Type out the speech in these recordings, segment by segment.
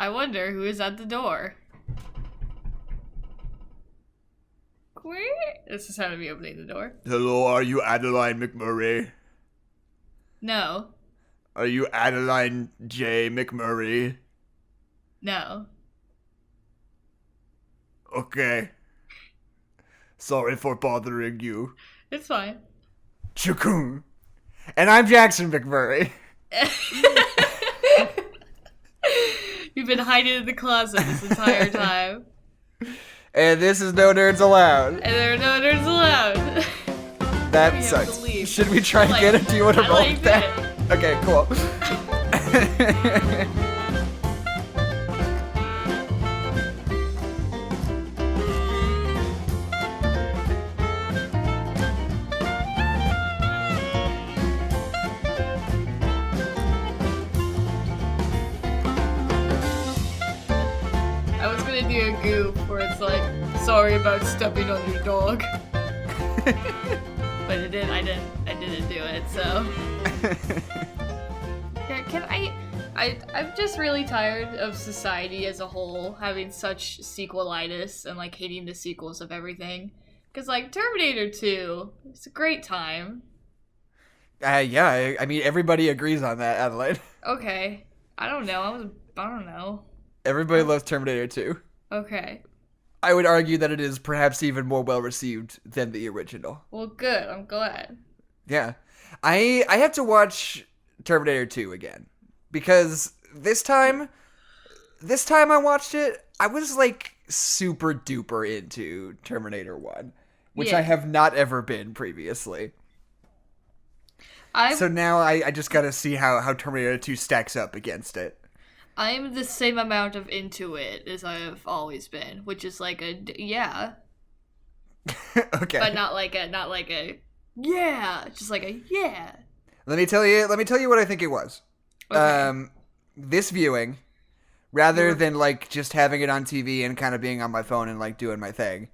I wonder who is at the door. This is how to be opening the door. Hello, are you Adeline McMurray? No. Are you Adeline J. McMurray? No. Okay. Sorry for bothering you. It's fine. Chukun. And I'm Jackson McMurray. You've been hiding in the closet this entire time. And this is No Nerds Allowed. And there are no nerds allowed. That sucks. Should we try again, or do you want to roll with that? Okay, cool. I was gonna do a goof where it's like, sorry about stepping on your dog. But I didn't do it, so. I'm just really tired of society as a whole having such sequelitis and like hating the sequels of everything. Cause like Terminator 2, it's a great time. Yeah, I mean everybody agrees on that, Adelaide. Okay. I don't know. Everybody loves Terminator 2. Okay. I would argue that it is perhaps even more well received than the original. Well, good. I'm glad. Yeah. I have to watch Terminator 2 again. Because this time I watched it, I was like super duper into Terminator 1. Which I have not ever been previously. So now I just gotta see how Terminator 2 stacks up against it. I'm the same amount of into it as I've always been, which is like a yeah. Okay. But not like a yeah, just like a yeah. Let me tell you what I think it was. Okay. This viewing, rather than like just having it on TV and kind of being on my phone and like doing my thing,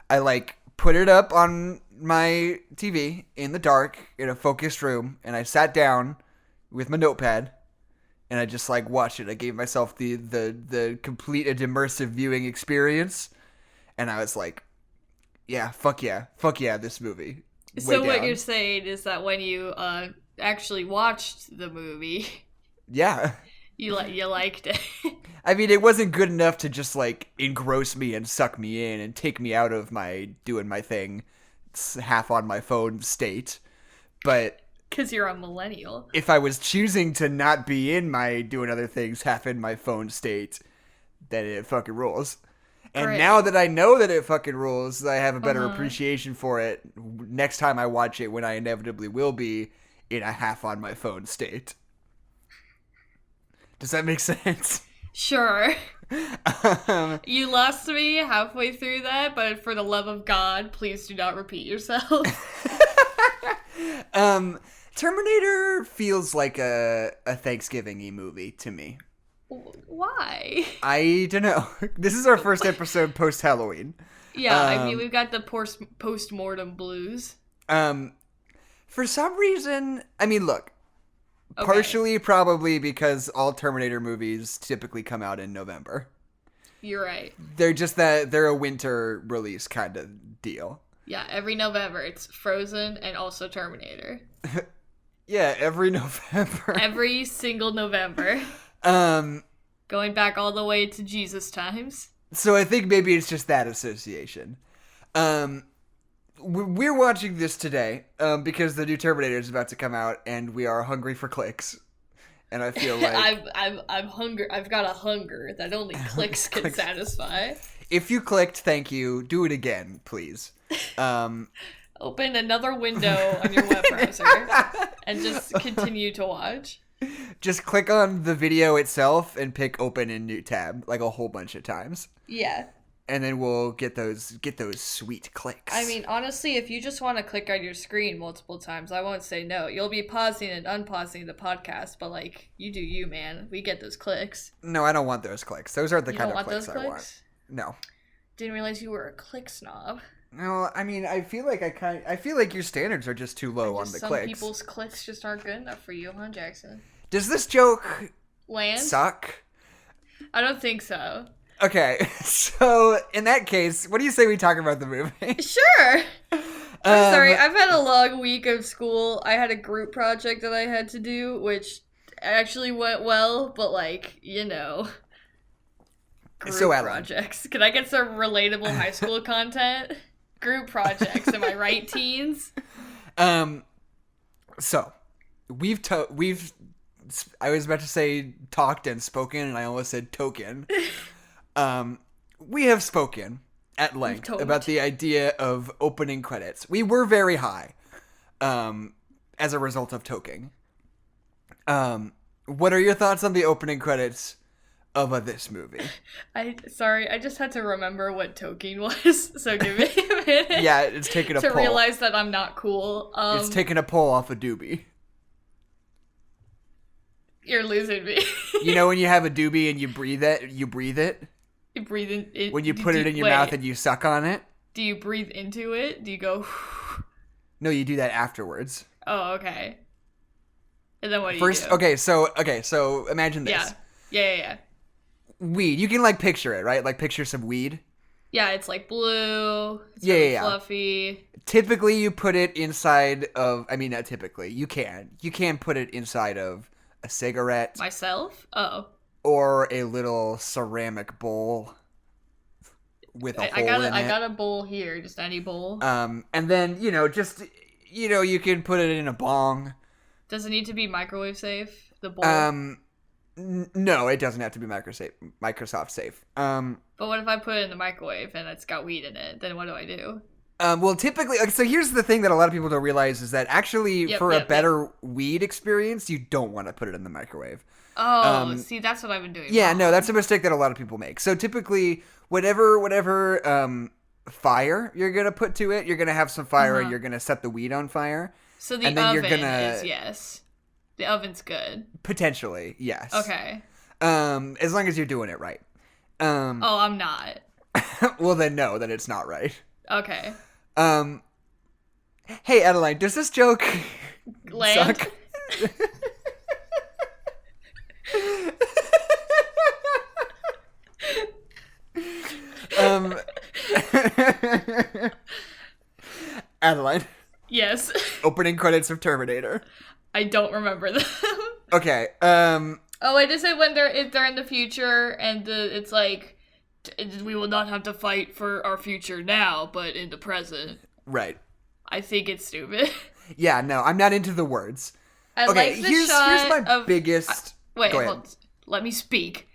I like put it up on my TV in the dark in a focused room, and I sat down with my notepad. And I just like watched it. I gave myself the complete and immersive viewing experience. And I was like, yeah, fuck yeah, this movie. So what you're saying is that when you actually watched the movie, yeah, you liked it. I mean, it wasn't good enough to just like engross me and suck me in and take me out of my doing my thing, half on my phone state, but. Because you're a millennial. If I was choosing to not be in my doing other things, half in my phone state, then it fucking rules. And now that I know that it fucking rules, I have a better appreciation for it next time I watch it, when I inevitably will be in a half on my phone state. Does that make sense? Sure. You lost me halfway through that, but for the love of God, please do not repeat yourself. Terminator feels like a Thanksgiving-y movie to me. Why? I don't know. This is our first episode post-Halloween. Yeah, I mean, we've got the post-mortem blues. For some reason, I mean, look, partially probably because all Terminator movies typically come out in November. You're right. They're a winter release kind of deal. Yeah, every November it's Frozen and also Terminator. Yeah, every November. Every single November. Going back all the way to Jesus times. So I think maybe it's just that association. We're watching this today because the new Terminator is about to come out, and we are hungry for clicks. And I feel like I'm hungry. I've got a hunger that only clicks can satisfy. If you clicked, thank you. Do it again, please. Open another window on your web browser and just continue to watch. Just click on the video itself and pick open in new tab like a whole bunch of times. Yeah. And then we'll get those sweet clicks. I mean, honestly, if you just want to click on your screen multiple times, I won't say no. You'll be pausing and unpausing the podcast, but like, you do you, man. We get those clicks. No, I don't want those clicks. Those aren't the You kind don't of want clicks those I clicks? want. No. Didn't realize you were a click snob. No, I mean, I feel like your standards are just too low on the clicks. Some people's clicks just aren't good enough for you, huh, Jackson? Does this joke land suck? I don't think so. Okay, so in that case, what do you say we talk about the movie? Sure. I'm sorry, I've had a long week of school. I had a group project that I had to do, which actually went well, but like, group projects. Can I get some relatable high school content? Group projects, am I right, teens? So we've I was about to say talked and spoken, and I almost said token. We have spoken at length about the idea of opening credits. We were very high, as a result of toking. What are your thoughts on the opening credits of this movie? I just had to remember what toking was, so give me a minute. Yeah, it's taking a to pull. realize that I'm not cool. It's taking a pull off a doobie. You're losing me. You know when you have a doobie and you breathe it? You breathe it? You breathe in it. When you put it in your mouth and you suck on it? Do you breathe into it? Do you go... No, you do that afterwards. Oh, okay. And then what do you do? Okay, so imagine this. Yeah. Weed. You can, like, picture it, right? Like, picture some weed. Yeah, it's, like, blue. It's really fluffy. Typically, you put it inside of... I mean, not typically. You can. You can put it inside of a cigarette. Myself? Oh. Or a little ceramic bowl with a hole in it. I got a bowl here, just any bowl. And then, you can put it in a bong. Does it need to be microwave safe, the bowl? No, it doesn't have to be Microsoft safe. But what if I put it in the microwave and it's got weed in it? Then what do I do? Well, typically, so here's the thing that a lot of people don't realize is that actually for a better weed experience, you don't want to put it in the microwave. Oh, see, that's what I've been doing. Yeah, no, that's a mistake that a lot of people make. So typically, whatever fire you're gonna put to it, you're gonna have some fire and you're gonna set the weed on fire. So the oven is yes. The oven's good. Potentially, yes. Okay. As long as you're doing it right. Oh, I'm not. Well, then no, then it's not right. Okay. Hey, Adeline, does this joke land? Suck? Adeline. Yes. Opening credits of Terminator. I don't remember them. Okay. Oh, I just said when they're in the future and it's like we will not have to fight for our future now, but in the present. Right. I think it's stupid. Yeah, no, I'm not into the words. Here's my biggest... Wait, hold on. Let me speak.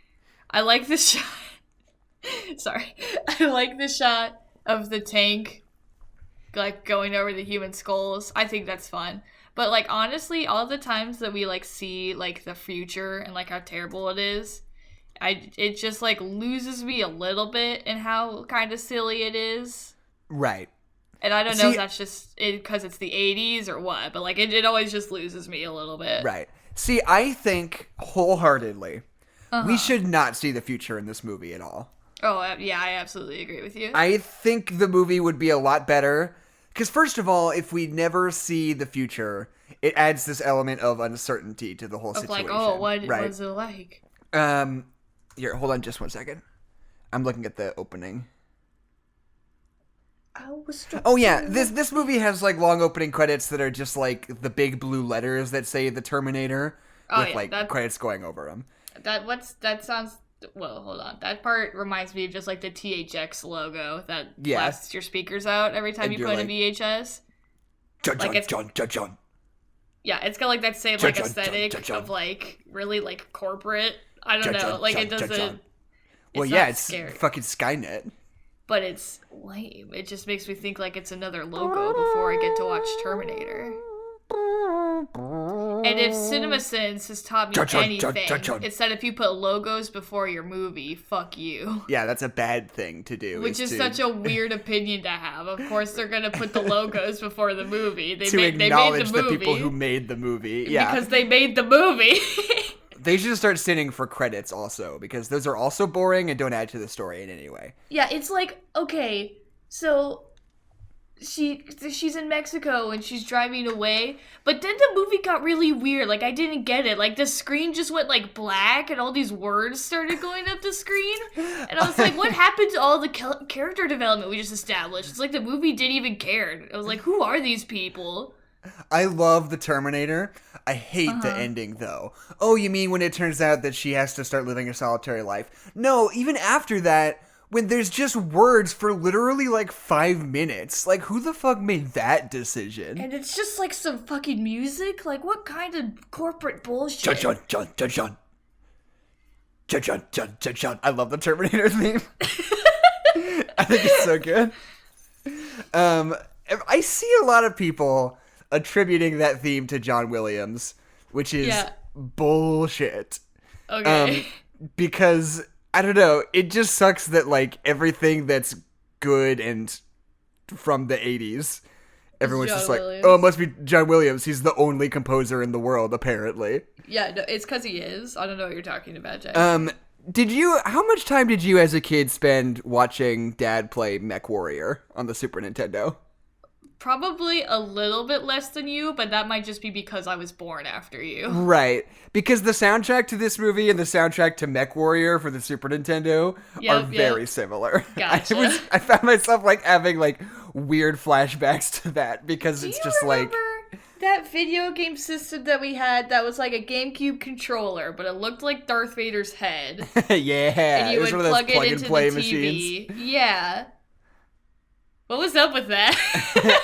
I like the shot... Sorry. I like the shot of the tank, like, going over the human skulls. I think that's fun. But, like, honestly, all the times that we, like, see, like, the future and, like, how terrible it is, it just, like, loses me a little bit in how kind of silly it is. Right. And I don't know if that's just because it's the 80s or what, but, like, it always just loses me a little bit. Right. See, I think wholeheartedly we should not see the future in this movie at all. Oh, yeah, I absolutely agree with you. I think the movie would be a lot better. Because first of all, if we never see the future, it adds this element of uncertainty to the whole situation. Like, oh, what was it like? Here, hold on just 1 second. I'm looking at the opening. Oh yeah, this movie has like long opening credits that are just like the big blue letters that say the Terminator with credits going over them. That sounds. Well, hold on. That part reminds me of just like the THX logo that blasts your speakers out every time you put in a VHS. John. Yeah, it's got like that same like aesthetic of like really like corporate. I don't know. Like it doesn't. Well, yeah, it's fucking Skynet. But it's lame. It just makes me think like it's another logo before I get to watch Terminator. And if CinemaSins has taught me anything, it's that if you put logos before your movie, fuck you. Yeah, that's a bad thing to do. Which is such a weird opinion to have. Of course, they're going to put the logos before the movie. They made the people who made the movie. Yeah. Because they made the movie. They should start sitting for credits also, because those are also boring and don't add to the story in any way. Yeah, it's like, okay, so she's in Mexico and she's driving away, but then the movie got really weird. Like, I didn't get it. Like, the screen just went like black and all these words started going up the screen, and I was like, what happened to all the character development we just established? It's like the movie didn't even care. I was like, who are these people? I love the Terminator. I hate the ending, though. Oh, you mean when it turns out that she has to start living a solitary life? No, even after that, when there's just words for literally like 5 minutes. Like, who the fuck made that decision? And it's just like some fucking music? Like, what kind of corporate bullshit? John. I love the Terminator theme. I think it's so good. I see a lot of people attributing that theme to John Williams, which is bullshit. Okay. Because, I don't know, it just sucks that, like, everything that's good and from the 80s, everyone's just like, Williams. oh, it must be John Williams. He's the only composer in the world, apparently. Yeah, no, it's because he is. I don't know what you're talking about, Jack. How much time did you as a kid spend watching Dad play MechWarrior on the Super Nintendo? Probably a little bit less than you, but that might just be because I was born after you. Right. Because the soundtrack to this movie and the soundtrack to MechWarrior for the Super Nintendo are very similar. Gotcha. I found myself like having like weird flashbacks to that because it's just like... Do you remember that video game system that we had that was like a GameCube controller, but it looked like Darth Vader's head? Yeah. And you would plug it into the TV. Machines. Yeah. What was up with that?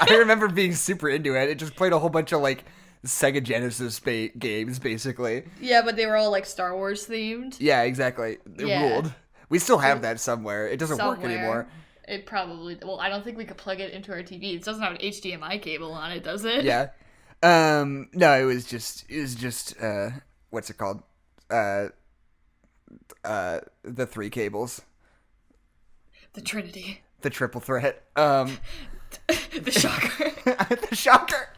I remember being super into it. It just played a whole bunch of like Sega Genesis games, basically. Yeah, but they were all like Star Wars themed. Yeah, exactly. It ruled. We still have that somewhere. It doesn't work anymore. It probably... Well, I don't think we could plug it into our TV. It doesn't have an HDMI cable on it, does it? Yeah. No, it was just what's it called? The 3 cables. The Trinity. The triple threat. The shocker. The shocker.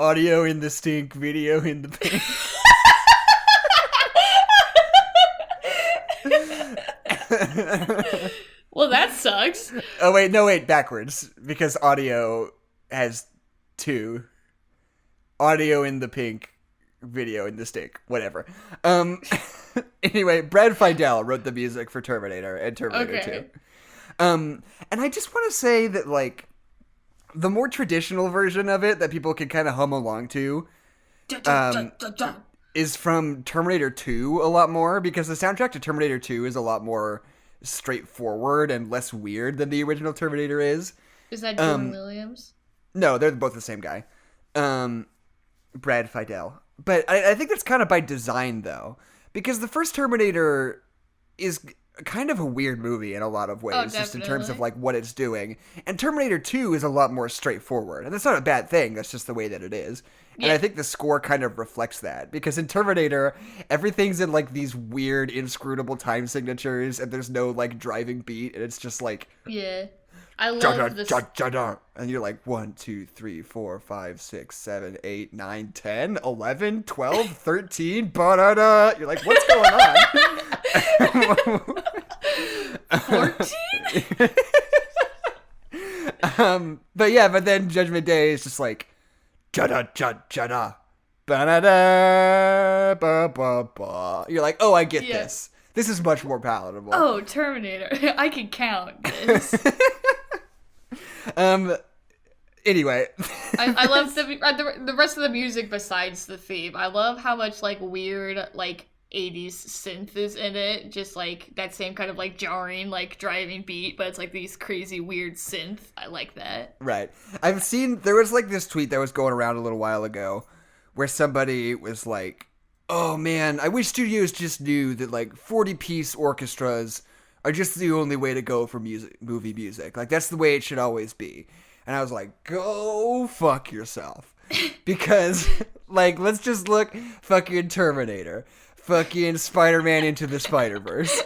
Audio in the stink, video in the pink. Well, that sucks. Oh, wait, backwards. Because audio has 2. Audio in the pink, video in the stink. Whatever. Anyway, Brad Fiedel wrote the music for Terminator and Terminator 2. And I just want to say that, like, the more traditional version of it that people can kind of hum along to is from Terminator 2 a lot more, because the soundtrack to Terminator 2 is a lot more straightforward and less weird than the original Terminator is. Is that John Williams? No, they're both the same guy. Brad Fiedel. But I think that's kind of by design, though. Because the first Terminator is kind of a weird movie in a lot of ways, just in terms of like what it's doing. And Terminator 2 is a lot more straightforward. And that's not a bad thing, that's just the way that it is. Yeah. And I think the score kind of reflects that. Because in Terminator, everything's in like these weird, inscrutable time signatures, and there's no like driving beat, and it's just like... Yeah. I love this. And you're like 1, 2, 3, 4, 5, 6, 7, 8, 9, 10, 11, 12, 13. Ba-da-da. You're like, what's going on? 14? But then Judgment Day is just like ja-da. Ba-da-da. Ba-ba-ba. You're like, oh, I get this. This is much more palatable. Oh, Terminator. I can count this. Anyway. I love the rest of the music besides the theme. I love how much, like, weird, like, 80s synth is in it. Just, like, that same kind of, like, jarring, like, driving beat, but it's, like, these crazy, weird synth. I like that. Right. There was, like, this tweet that was going around a little while ago where somebody was like, oh, man, I wish studios just knew that, like, 40-piece orchestras are just the only way to go for movie music. Like, that's the way it should always be. And I was like, go fuck yourself. Because, like, let's just look fucking Terminator. Fucking Spider-Man Into the Spider-Verse.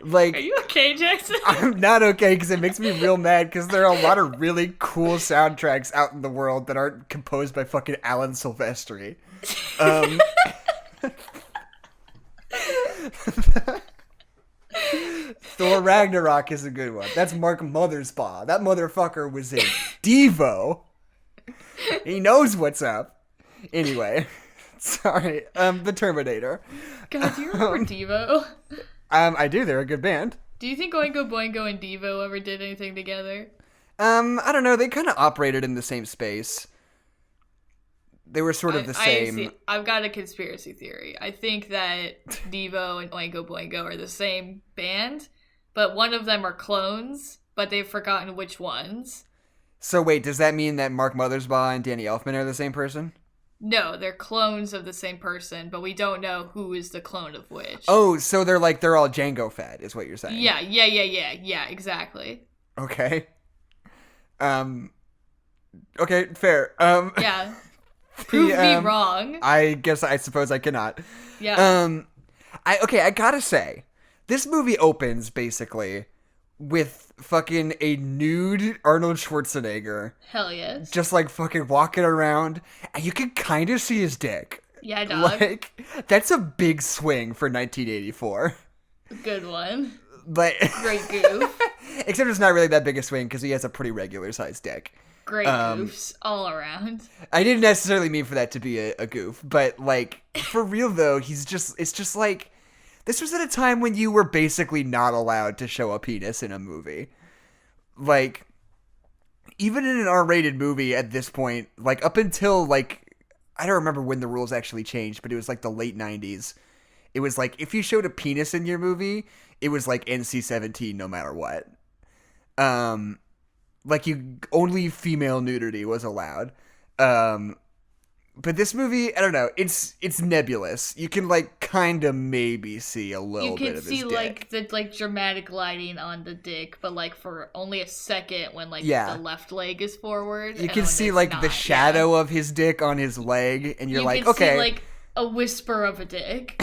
Like, are you okay, Jackson? I'm not okay because it makes me real mad because there are a lot of really cool soundtracks out in the world that aren't composed by fucking Alan Silvestri. Thor Ragnarok is a good one. That's Mark Mothersbaugh. That motherfucker was in Devo. He knows what's up. Anyway, sorry. The Terminator. God, do you remember Devo? I do. They're a good band. Do you think Oingo Boingo and Devo ever did anything together? I don't know. They kind of operated in the same space. They were sort of the same. I've got a conspiracy theory. I think that Devo and Oingo Boingo are the same band, but one of them are clones, but they've forgotten which ones. So wait, does that mean that Mark Mothersbaugh and Danny Elfman are the same person? No, they're clones of the same person, but we don't know who is the clone of which. Oh, so they're all Django fed, is what you're saying? Yeah, exactly. Okay. Okay, fair. Yeah. Prove me wrong. I suppose I cannot. Yeah. I gotta say, this movie opens basically with fucking a nude Arnold Schwarzenegger. Hell yes. Just like fucking walking around, and you can kind of see his dick. Yeah, dog. Like, that's a big swing for 1984. Good one. But great goof. Except it's not really that big a swing because he has a pretty regular sized dick. Great goofs all around. I didn't necessarily mean for that to be a goof, but like for real though, it's just like this was at a time when you were basically not allowed to show a penis in a movie. Like even in an R-rated movie at this point, like up until like I don't remember when the rules actually changed, but it was like the late 90s. It was like if you showed a penis in your movie, it was like NC-17 no matter what. Like only female nudity was allowed. But this movie, I don't know, it's nebulous. You can like kind of maybe see a little bit of his dick. You can see like the dramatic lighting on the dick, but like for only a second when like the left leg is forward. You can see like the shadow of his dick on his leg, and you're like, okay. See, like a whisper of a dick.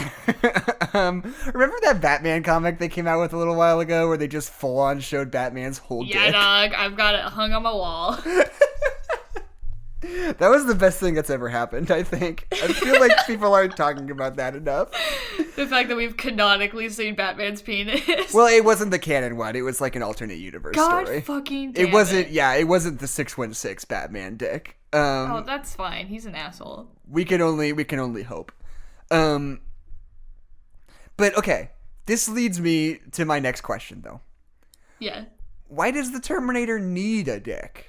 Remember that Batman comic they came out with a little while ago where they just full on showed Batman's whole dick? Yeah, dog. I've got it hung on my wall. That was the best thing that's ever happened, I think. I feel like people aren't talking about that enough. The fact that we've canonically seen Batman's penis. Well, it wasn't the canon one. It was like an alternate universe story. God fucking damn it wasn't. Yeah, it wasn't the 616 Batman dick. Oh, that's fine. He's an asshole. We can only hope. But okay, this leads me to my next question, though. Yeah. Why does the Terminator need a dick?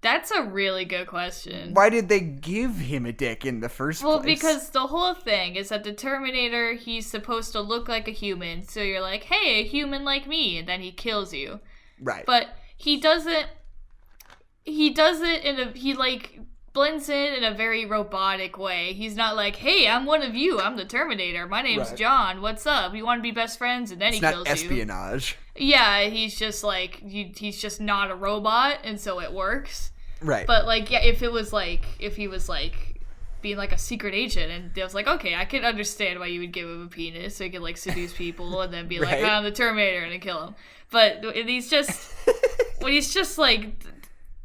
That's a really good question. Why did they give him a dick in the first place? Well, because the whole thing is that the Terminator, he's supposed to look like a human, so you're like, hey, a human like me, and then he kills you. Right. But he doesn't he like blends in a very robotic way. He's not like, hey, I'm one of you, I'm the Terminator, my name's John, what's up, you want to be best friends, and then he kills you. It's not espionage. Yeah, he's just like, he's just not a robot, and so it works. Right. But like, yeah, if he was like being like a secret agent, and it was like, okay, I can understand why you would give him a penis so he could like seduce people and then be like, oh, I'm the Terminator, and then kill him. But he's just when he's just like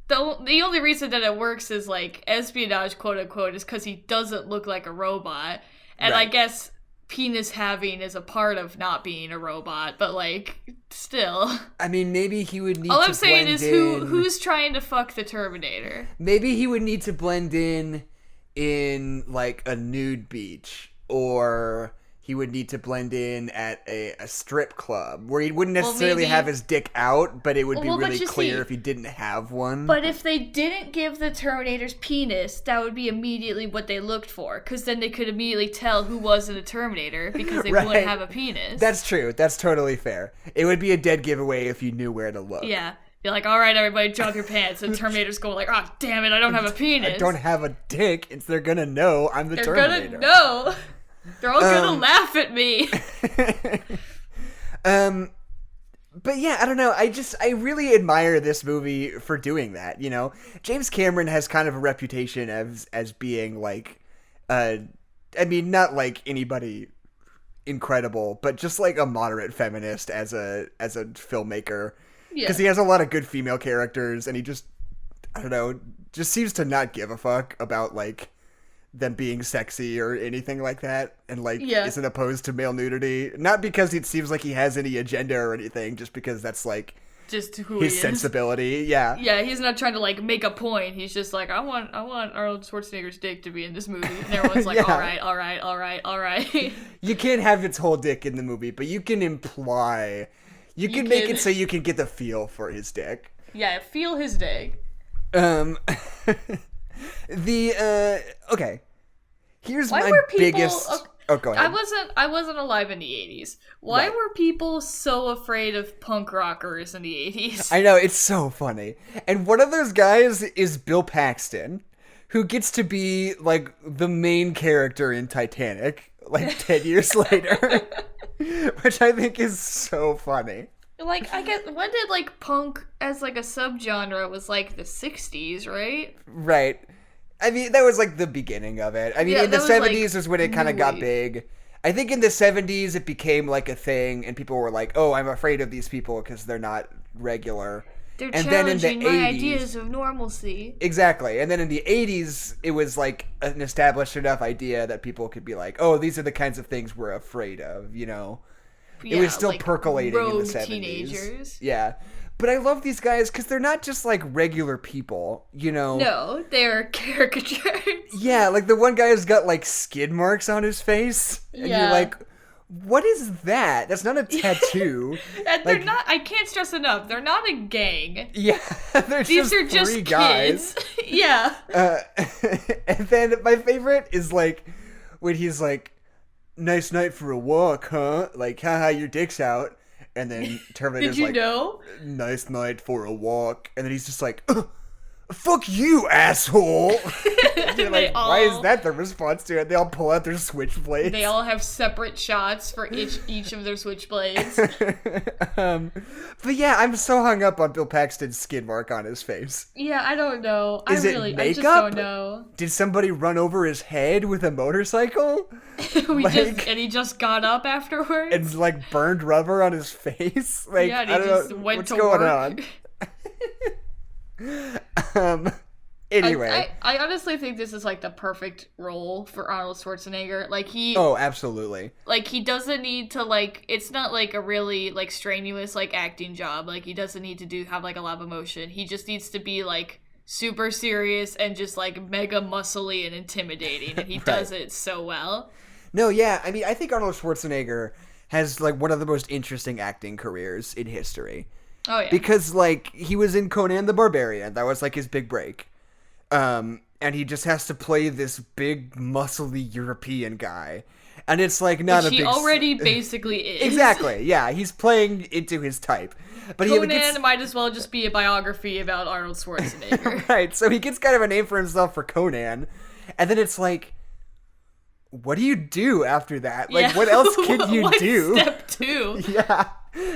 the only reason that it works is like espionage, quote unquote, is because he doesn't look like a robot, and I guess penis having is a part of not being a robot, but like still. I mean, maybe he would need all I'm saying is who's trying to fuck the Terminator? Maybe he would need to blend in like a nude beach, or he would need to blend in at a strip club where he wouldn't necessarily have his dick out, but it would be really clear if he didn't have one. But if they didn't give the Terminator's penis, that would be immediately what they looked for, because then they could immediately tell who wasn't a Terminator, because they wouldn't have a penis. That's true. That's totally fair. It would be a dead giveaway if you knew where to look. Yeah. Be like, all right, everybody, drop your pants. And Terminator's going like, oh, damn it, I don't have a penis. I don't have a dick. They're gonna know I'm the Terminator. They're gonna know. They're all gonna laugh at me. But yeah, I don't know. I really admire this movie for doing that. You know, James Cameron has kind of a reputation as being like, I mean, not like anybody incredible, but just like a moderate feminist as a filmmaker. Because he has a lot of good female characters, and he just, I don't know, just seems to not give a fuck about like them being sexy or anything like that, and like Yeah. isn't opposed to male nudity. Not because it seems like he has any agenda or anything, just because that's like Just who his he is. sensibility. Yeah. Yeah, he's not trying to like make a point. He's just like, I want Arnold Schwarzenegger's dick to be in this movie, and everyone's like, Yeah. all right. You can't have its whole dick in the movie, but you can imply. You can make it so you can get the feel for his dick. Yeah, feel his dick. Okay. Here's Why my were people? biggest. Oh, go ahead. I wasn't alive in the 80s. Why Right. were people so afraid of punk rockers in the 80s? I know, it's so funny. And one of those guys is Bill Paxton, who gets to be like the main character in Titanic, like 10 years later. Which I think is so funny. Like, I guess, when did like punk as like a subgenre was like the 60s, right? Right. I mean, that was like the beginning of it. I mean, Yeah, in the that was, 70s like, was when it kind of new got wave. big. I think in the 70s it became like a thing, and people were like, oh, I'm afraid of these people because they're not regular. They're And then in the challenging my 80s ideas of normalcy. Exactly. And then in the 80s, it was like an established enough idea that people could be like, oh, these are the kinds of things we're afraid of, you know? It was still like, percolating in the rogue 70s. teenagers. Yeah. But I love these guys because they're not just like regular people, you know? No, they're caricatures. Yeah, like the one guy has got like skid marks on his face. And Yeah. you're like, what is that? That's not a tattoo. And they're Like- not, I can't stress enough, they're not a gang. Yeah, they're These just are just three guys. kids. Yeah. And then my favorite is like when he's like, nice night for a walk, huh? Like, haha, your dick's out. And then Terminator's Did you like, know? nice night for a walk. And then he's just like, fuck you, asshole. And you're They like, why is all- that the response to it? They all pull out their switchblades. They all have separate shots for each of their switchblades. But yeah, I'm so hung up on Bill Paxton's skid mark on his face. Yeah, I don't know. Is it I just makeup? don't know. Did somebody run over his head with a motorcycle? And he just got up afterwards. And like burned rubber on his face? Like, Yeah, and I he don't just know went what's to going work. on. Anyway. I honestly think this is like the perfect role for Arnold Schwarzenegger. Like Oh, absolutely. like he doesn't need to like, it's not like a really like strenuous like acting job. Like he doesn't need to have like a lot of emotion. He just needs to be like super serious and just like mega muscly and intimidating, and he Right. does it so well. No, yeah. I mean, I think Arnold Schwarzenegger has like one of the most interesting acting careers in history. Oh yeah. Because like he was in Conan the Barbarian. That was like his big break. And he just has to play this big muscly European guy. And it's like not Which a he big already basically is. Exactly. Yeah, he's playing into his type. But Conan he gets might as well just be a biography about Arnold Schwarzenegger. right. So he gets kind of a name for himself for Conan. And then it's like, what do you do after that? Like, Yeah. what else can you What's do? Step 2. Yeah.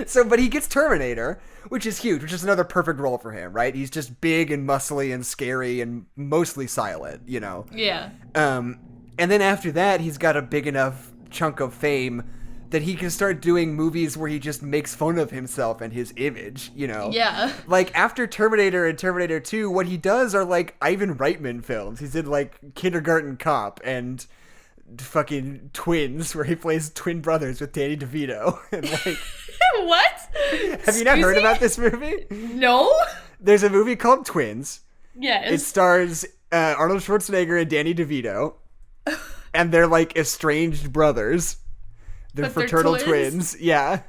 So, but he gets Terminator, which is huge, which is another perfect role for him, right? He's just big and muscly and scary and mostly silent, you know? Yeah. And then after that, he's got a big enough chunk of fame that he can start doing movies where he just makes fun of himself and his image, you know? Yeah. Like, after Terminator and Terminator 2, what he does are, like, Ivan Reitman films. He's in, like, Kindergarten Cop and fucking Twins, where he plays twin brothers with Danny DeVito. And, like... What? Have you not heard Excuse me? about this movie? No? There's a movie called Twins. Yes. It stars Arnold Schwarzenegger and Danny DeVito. And they're, like, estranged brothers. They're But they're fraternal twins? twins. Yeah.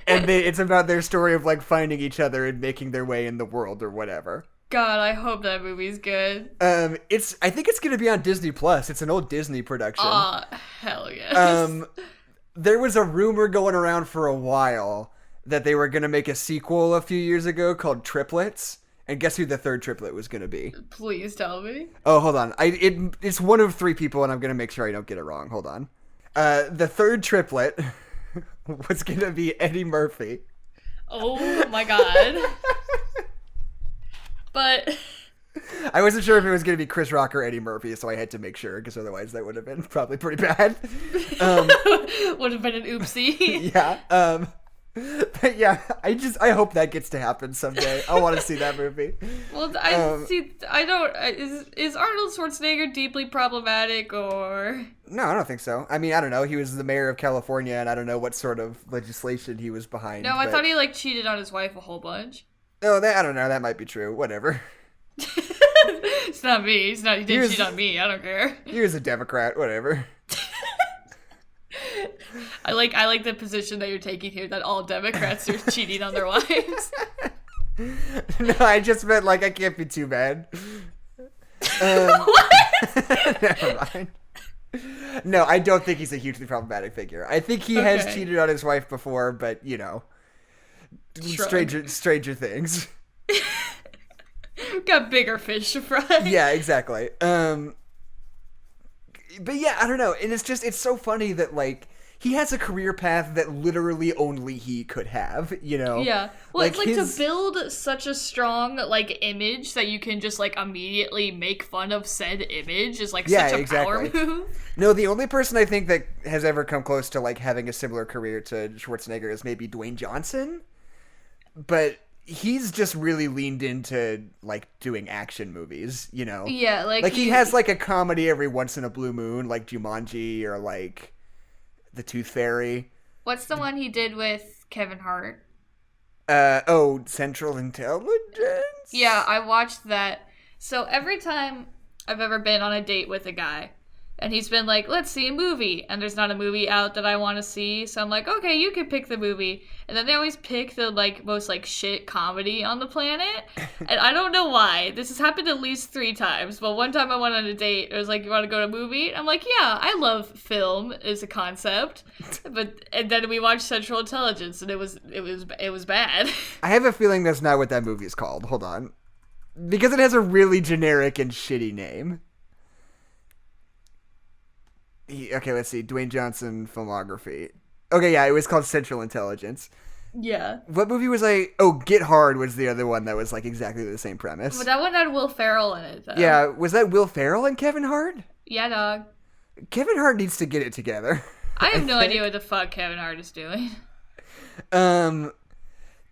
And it's about their story of, like, finding each other and making their way in the world or whatever. God, I hope that movie's good. I think it's gonna be on Disney Plus. It's an old Disney production. Hell yes. There was a rumor going around for a while that they were gonna make a sequel a few years ago called Triplets. And guess who the third triplet was gonna be? Please tell me. Oh, hold on. It's one of three people, and I'm gonna make sure I don't get it wrong. Hold on. The third triplet was gonna be Eddie Murphy. Oh my god. But I wasn't sure if it was going to be Chris Rock or Eddie Murphy, so I had to make sure, because otherwise that would have been probably pretty bad. would have been an oopsie. Yeah. But yeah, I hope that gets to happen someday. I want to see that movie. Well, I don't. Is Arnold Schwarzenegger deeply problematic or? No, I don't think so. I mean, I don't know. He was the mayor of California, and I don't know what sort of legislation he was behind. No, I thought he like cheated on his wife a whole bunch. Oh, I don't know. That might be true. Whatever. It's not me. He didn't cheat on me. I don't care. He was a Democrat. Whatever. I like the position that you're taking here that all Democrats are cheating on their wives. No, I just meant like I can't be too bad. What? Never mind. No, I don't think he's a hugely problematic figure. I think he has cheated on his wife before, but you know, stranger things. Got bigger fish to fry. Yeah, exactly. But yeah, I don't know. And it's so funny that like he has a career path that literally only he could have, you know? Yeah. Well, it's like to build such a strong like image that you can just like immediately make fun of said image is like such a power move. No, the only person I think that has ever come close to like having a similar career to Schwarzenegger is maybe Dwayne Johnson. But he's just really leaned into like doing action movies, you know? Yeah, like he has like a comedy every once in a blue moon, like Jumanji or like The Tooth Fairy. What's the one he did with Kevin Hart? Central Intelligence? Yeah, I watched that. So every time I've ever been on a date with a guy, and he's been like, let's see a movie, and there's not a movie out that I want to see, so I'm like, okay, you can pick the movie. And then they always pick the like most like shit comedy on the planet, and I don't know why. This has happened at least 3 times, but one time I went on a date, it was like, you want to go to a movie? I'm like, yeah, I love film as a concept, and then we watched Central Intelligence, and it was bad. I have a feeling that's not what that movie is called. Hold on. Because it has a really generic and shitty name. Okay, let's see. Dwayne Johnson filmography. Okay, yeah, it was called Central Intelligence. Yeah. What movie was Get Hard was the other one that was like exactly the same premise. But that one had Will Ferrell in it, though. Yeah, was that Will Ferrell and Kevin Hart? Yeah, dog. Kevin Hart needs to get it together. I have no idea what the fuck Kevin Hart is doing. Kevin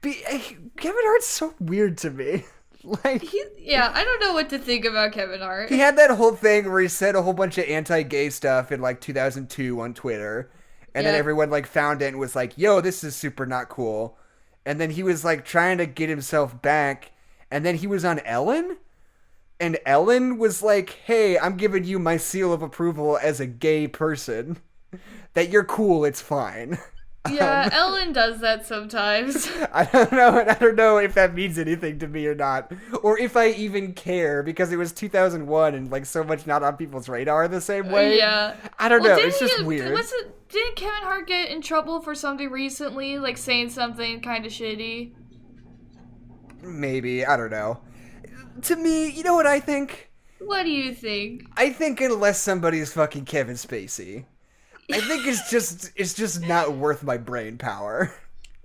Hart's so weird to me. Like, I don't know what to think about Kevin Hart. He had that whole thing where he said a whole bunch of anti-gay stuff in like 2002 on Twitter, and then everyone like found it and was like, "Yo, this is super not cool." And then he was like trying to get himself back, and then he was on Ellen, and Ellen was like, "Hey, I'm giving you my seal of approval as a gay person. That you're cool, it's fine." Yeah, Ellen does that sometimes. I don't know if that means anything to me or not, or if I even care, because it was 2001 and like so much not on people's radar the same way. Yeah, I don't know. It's just weird. Didn't Kevin Hart get in trouble for something recently, like saying something kind of shitty? Maybe, I don't know. To me, you know what I think? What do you think? I think unless somebody's fucking Kevin Spacey, I think it's just not worth my brain power.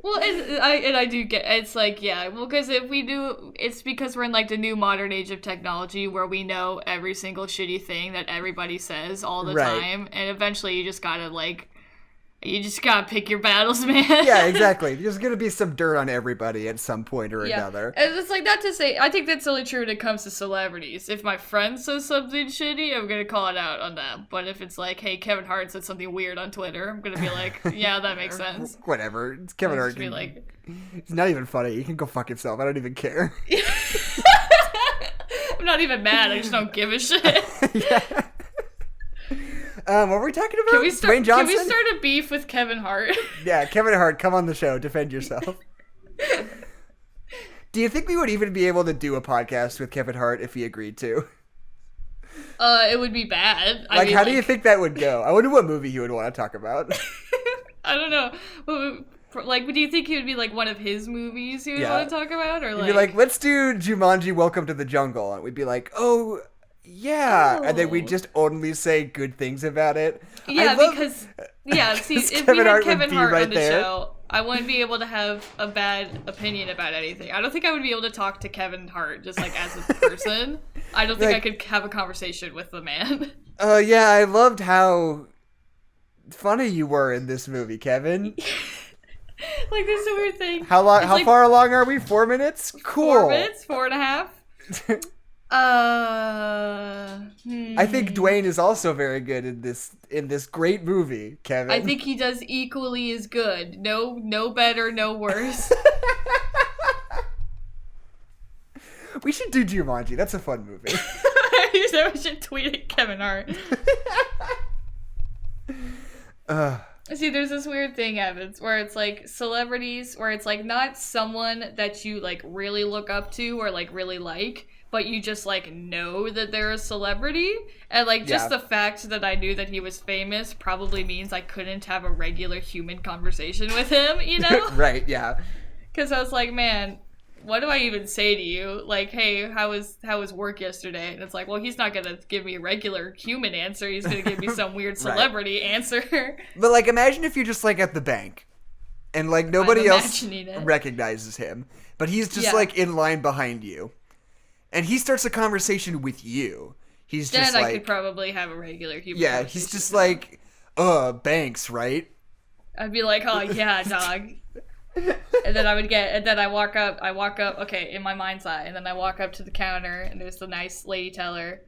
Well, I do get, it's like, yeah, well, because if we do, it's because we're in like the new modern age of technology where we know every single shitty thing that everybody says all the time, and eventually you just gotta pick your battles, man. Yeah, exactly. There's gonna be some dirt on everybody at some point or another. And it's like, not to say, I think that's only true when it comes to celebrities. If my friend says something shitty, I'm gonna call it out on them. But if it's like, hey, Kevin Hart said something weird on Twitter, I'm gonna be like, yeah, that makes sense. Whatever. It's Kevin Hart. Be like, it's not even funny. He can go fuck himself. I don't even care. I'm not even mad. I just don't give a shit. Yeah. What were we talking about? Dwayne Johnson? Can we start a beef with Kevin Hart? Yeah, Kevin Hart, come on the show. Defend yourself. Do you think we would even be able to do a podcast with Kevin Hart if he agreed to? It would be bad. How do you think that would go? I wonder what movie he would want to talk about. I don't know. Like, do you think he would be like one of his movies he would want to talk about? Or he'd be like, let's do Jumanji Welcome to the Jungle. And we'd be like, oh... Yeah, and then we just only say good things about it. Yeah, because see, if we had Kevin Hart on the show, I wouldn't be able to have a bad opinion about anything. I don't think I would be able to talk to Kevin Hart just like as a person. I don't think I could have a conversation with the man. Yeah, I loved how funny you were in this movie, Kevin. Like, this is a weird thing. How long? How far along are we? 4 minutes? Cool. 4 minutes? 4.5? I think Dwayne is also very good in this great movie, Kevin. I think he does equally as good. No better, no worse. We should do Jumanji. That's a fun movie. So we should tweet at Kevin Hart. See, there's this weird thing, Evans, where it's like celebrities, where it's like not someone that you like really look up to or like really like, but you just like know that they're a celebrity. And like just the fact that I knew that he was famous probably means I couldn't have a regular human conversation with him, you know? Right, yeah. Because I was like, man, what do I even say to you? Like, hey, how was work yesterday? And it's like, well, he's not going to give me a regular human answer. He's going to give me some weird celebrity answer. But, like, imagine if you're just, like, at the bank. And, like, nobody else recognizes him. But he's just, like, in line behind you. And he starts a conversation with you. He's just then like... I could probably have a regular human conversation. Yeah, he's just like, banks, right? I'd be like, oh, yeah, dog. And then I walk up, okay, in my mind's eye, and then I walk up to the counter, and there's the nice lady teller,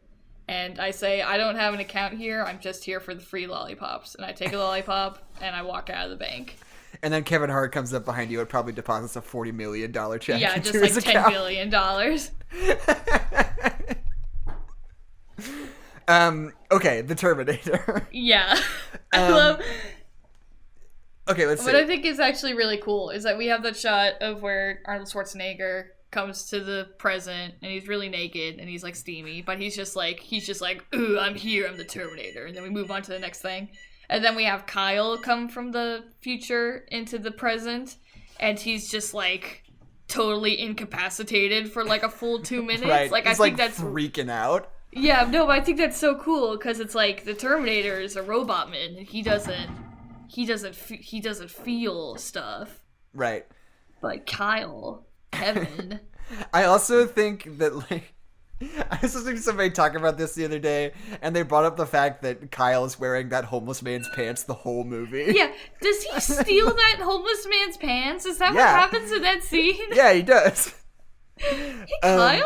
and I say, I don't have an account here, I'm just here for the free lollipops. And I take a lollipop, and I walk out of the bank. And then Kevin Hart comes up behind you and probably deposits a $40 million check. Yeah, into just his like account. $10 billion. Okay, the Terminator. Yeah. I love... Okay, let's see. What I think is actually really cool is that we have that shot of where Arnold Schwarzenegger comes to the present and he's really naked and he's like steamy, but he's just like, ooh, I'm here, I'm the Terminator. And then we move on to the next thing. And then we have Kyle come from the future into the present and he's just like totally incapacitated for like a full 2 minutes. Right. Like, he's I think like that's freaking out. Yeah, no, but I think that's so cool because it's like the Terminator is a robot man and he doesn't feel stuff. Right. But Kevin. I also think that, like, I was listening to somebody talk about this the other day, and they brought up the fact that Kyle is wearing that homeless man's pants the whole movie. Yeah. Does he steal that homeless man's pants? Is that what happens in that scene? Yeah, he does. Hey, Kyle?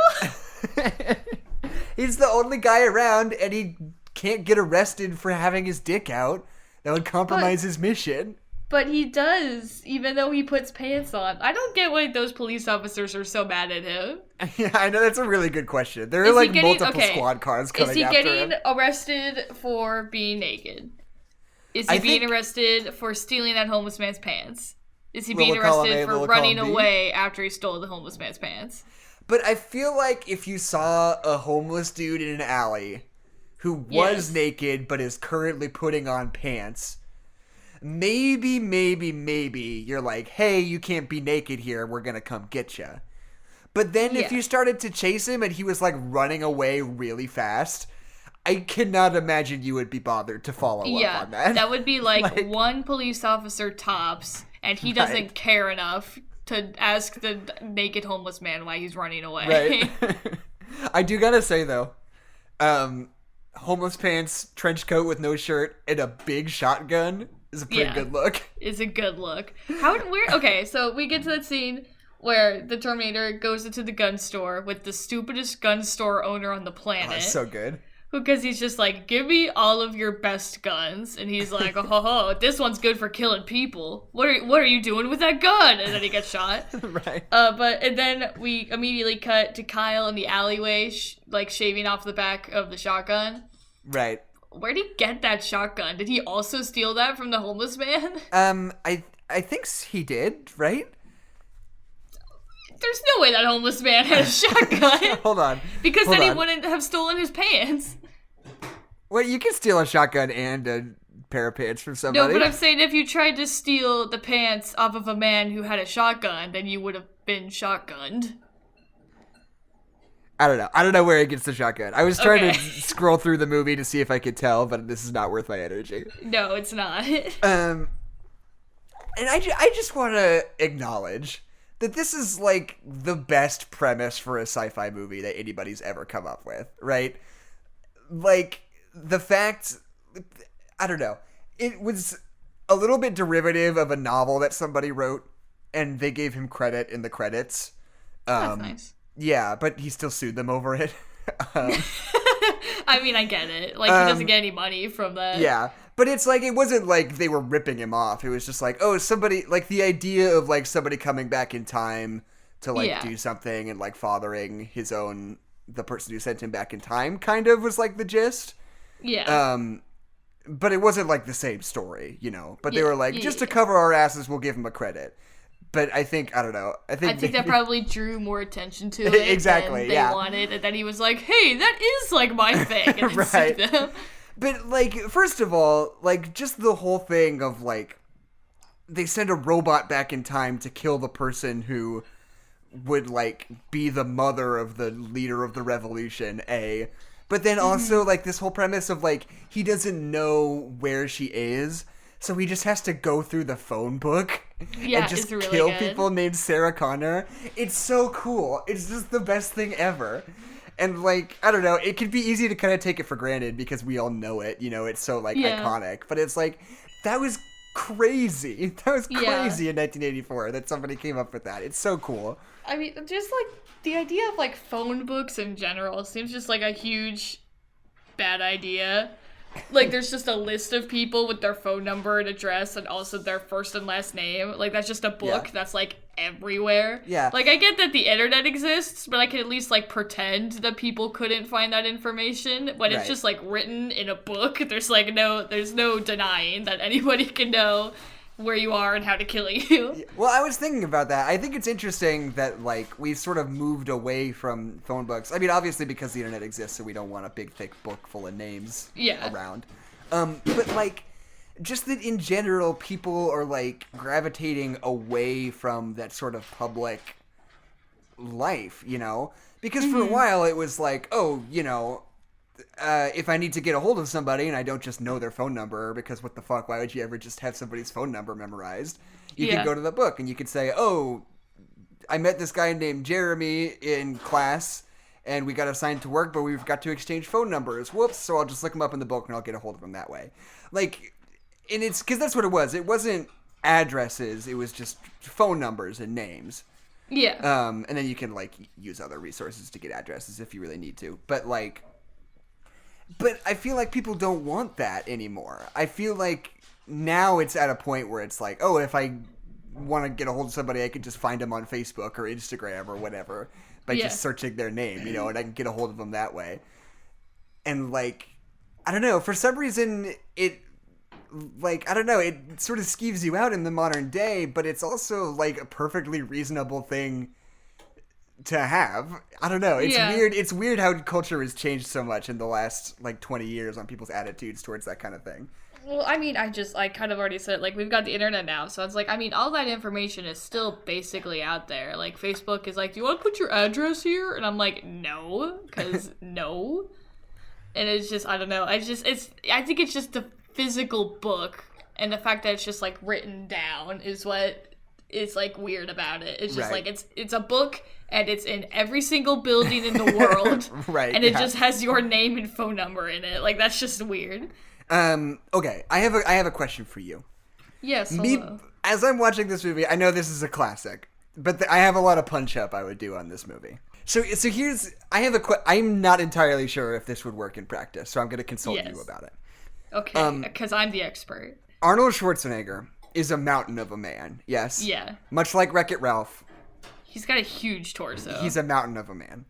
He's the only guy around, and he can't get arrested for having his dick out. That would compromise his mission. But he does, even though he puts pants on. I don't get why those police officers are so mad at him. Yeah, I know, that's a really good question. There are like multiple squad cars coming after him. Is he getting arrested for being naked? Is he being arrested for stealing that homeless man's pants? Is he being arrested for running away after he stole the homeless man's pants? But I feel like if you saw a homeless dude in an alley who was naked but is currently putting on pants, maybe you're like, hey, you can't be naked here, we're gonna come get you. But then if you started to chase him and he was like running away really fast, I cannot imagine you would be bothered to follow up on that. That would be like one police officer tops, and he doesn't care enough to ask the naked homeless man why he's running away. Right. I do gotta say though, homeless pants, trench coat with no shirt, and a big shotgun is a pretty good look. It's a good look. Okay, so we get to that scene where the Terminator goes into the gun store with the stupidest gun store owner on the planet. Oh, that's so good. Because he's just like, give me all of your best guns. And he's like, oh, this one's good for killing people. What are you doing with that gun? And then he gets shot. Right. And then we immediately cut to Kyle in the alleyway, shaving off the back of the shotgun. Right. Where'd he get that shotgun? Did he also steal that from the homeless man? I think he did, right? There's no way that homeless man had a shotgun. Hold on. Because then he wouldn't have stolen his pants. Well, you can steal a shotgun and a pair of pants from somebody. No, but I'm saying if you tried to steal the pants off of a man who had a shotgun, then you would have been shotgunned. I don't know where he gets the shotgun. I was trying to scroll through the movie to see if I could tell, but this is not worth my energy. No, it's not. And I just want to acknowledge that this is like the best premise for a sci-fi movie that anybody's ever come up with, right? Like, the fact, I don't know, it was a little bit derivative of a novel that somebody wrote, and they gave him credit in the credits. That's nice. Yeah, but he still sued them over it. I mean, I get it. Like, he doesn't get any money from that. Yeah. But it's like, it wasn't like they were ripping him off. It was just like, oh, somebody, like the idea of like somebody coming back in time to like do something and like fathering the person who sent him back in time kind of was like the gist. Yeah. But it wasn't like the same story, but they were like, just to cover our asses, we'll give him a credit. But I think that probably drew more attention to it exactly, than they wanted. And then he was like, hey, that is like my thing. And then right. sued them. But like, first of all, like just the whole thing of like, they send a robot back in time to kill the person who would like be the mother of the leader of the revolution, but then also like this whole premise of like, he doesn't know where she is. So he just has to go through the phone book and just really kill people named Sarah Connor. It's so cool. It's just the best thing ever. And like, I don't know, it could be easy to kind of take it for granted because we all know it, it's so like iconic. But it's like, that was crazy. That was crazy in 1984 that somebody came up with that. It's so cool. I mean, just like the idea of like phone books in general seems just like a huge bad idea. Like, there's just a list of people with their phone number and address and also their first and last name. Like, that's just a book that's, like, everywhere. Yeah. Like, I get that the internet exists, but I can at least, like, pretend that people couldn't find that information. When it's just, like, written in a book, there's no denying that anybody can know where you are and how to kill you. Well, I was thinking about that. I think it's interesting that, like, we've sort of moved away from phone books. I mean, obviously because the internet exists, so we don't want a big, thick book full of names around. But, like, just that in general, people are, like, gravitating away from that sort of public life, Because for a while it was like, oh, if I need to get a hold of somebody and I don't just know their phone number, because what the fuck, why would you ever just have somebody's phone number memorized? You can go to the book and you could say, oh, I met this guy named Jeremy in class and we got assigned to work, but we forgot to exchange phone numbers. Whoops. So I'll just look him up in the book and I'll get a hold of him that way. Like, and it's because that's what it was. It wasn't addresses. It was just phone numbers and names. Yeah. And then you can like use other resources to get addresses if you really need to. But I feel like people don't want that anymore. I feel like now it's at a point where it's like, oh, if I want to get a hold of somebody, I could just find them on Facebook or Instagram or whatever by just searching their name, and I can get a hold of them that way. And like, I don't know, for some reason it sort of skeeves you out in the modern day, but it's also like a perfectly reasonable thing to have. I don't know. It's weird. It's weird how culture has changed so much in the last like 20 years on people's attitudes towards that kind of thing. Well, I mean, I kind of already said, like, we've got the internet now, so it's like, I mean, all that information is still basically out there. Like, Facebook is like, do you want to put your address here? And I'm like, no, because no. And it's just, I don't know. I think it's just the physical book, and the fact that it's just, like, written down is what is, like, weird about it. It's just, like, it's a book, and it's in every single building in the world. And it just has your name and phone number in it. Like, that's just weird. Okay, I have a question for you. Yes, hello. As I'm watching this movie, I know this is a classic, but I have a lot of punch-up I would do on this movie. So here's, I'm not entirely sure if this would work in practice, so I'm going to consult you about it. Okay, because I'm the expert. Arnold Schwarzenegger is a mountain of a man, yes? Yeah. Much like Wreck-It Ralph. He's got a huge torso. He's a mountain of a man.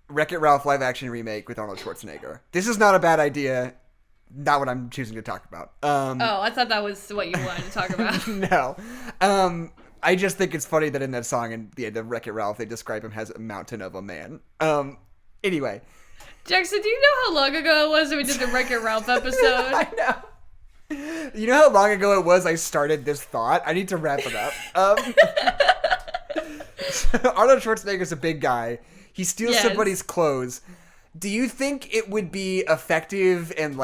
Wreck-It Ralph live-action remake with Arnold Schwarzenegger. This is not a bad idea. Not what I'm choosing to talk about. I thought that was what you wanted to talk about. No. I just think it's funny that in that song in the end of Wreck-It Ralph, they describe him as a mountain of a man. Anyway. Jackson, do you know how long ago it was that we did the Wreck-It Ralph episode? I know. You know how long ago it was I started this thought? I need to wrap it up. Arnold Schwarzenegger's a big guy. He steals somebody's clothes. Do you think it would be effective and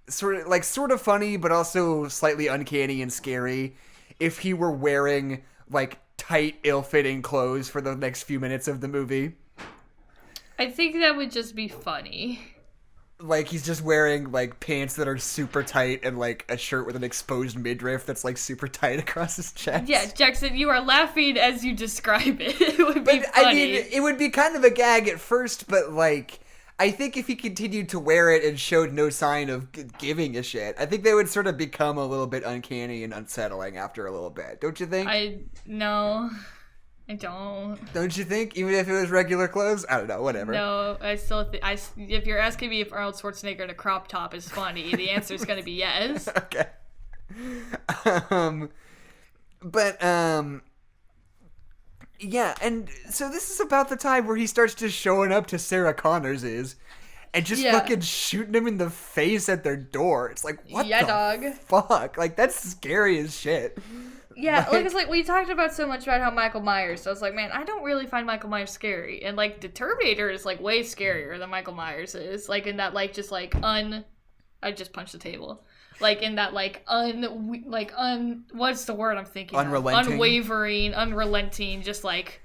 sort of funny, but also slightly uncanny and scary if he were wearing like tight, ill-fitting clothes for the next few minutes of the movie? I think that would just be funny. like he's just wearing like pants that are super tight and like a shirt with an exposed midriff that's like super tight across his chest. Yeah, Jackson, you are laughing as you describe it. It would be funny. I mean, it would be kind of a gag at first, but like I think if he continued to wear it and showed no sign of giving a shit, I think they would sort of become a little bit uncanny and unsettling after a little bit. Don't you think? No, I don't. Don't you think? Even if it was regular clothes? I don't know, whatever. No, I still if you're asking me if Arnold Schwarzenegger in a crop top is funny, the answer is going to be yes. Okay. Yeah, and so this is about the time where he starts just showing up to Sarah Connors's and just fucking shooting him in the face at their door. It's like, what the fuck? Like, that's scary as shit. Yeah, like it's like we talked about so much about how Michael Myers, so I was like, man, I don't really find Michael Myers scary. And like the Terminator is like way scarier than Michael Myers is. Like in that like just like I just punched the table. Like in that what's the word I'm thinking Unrelenting. Unwavering, unrelenting, just like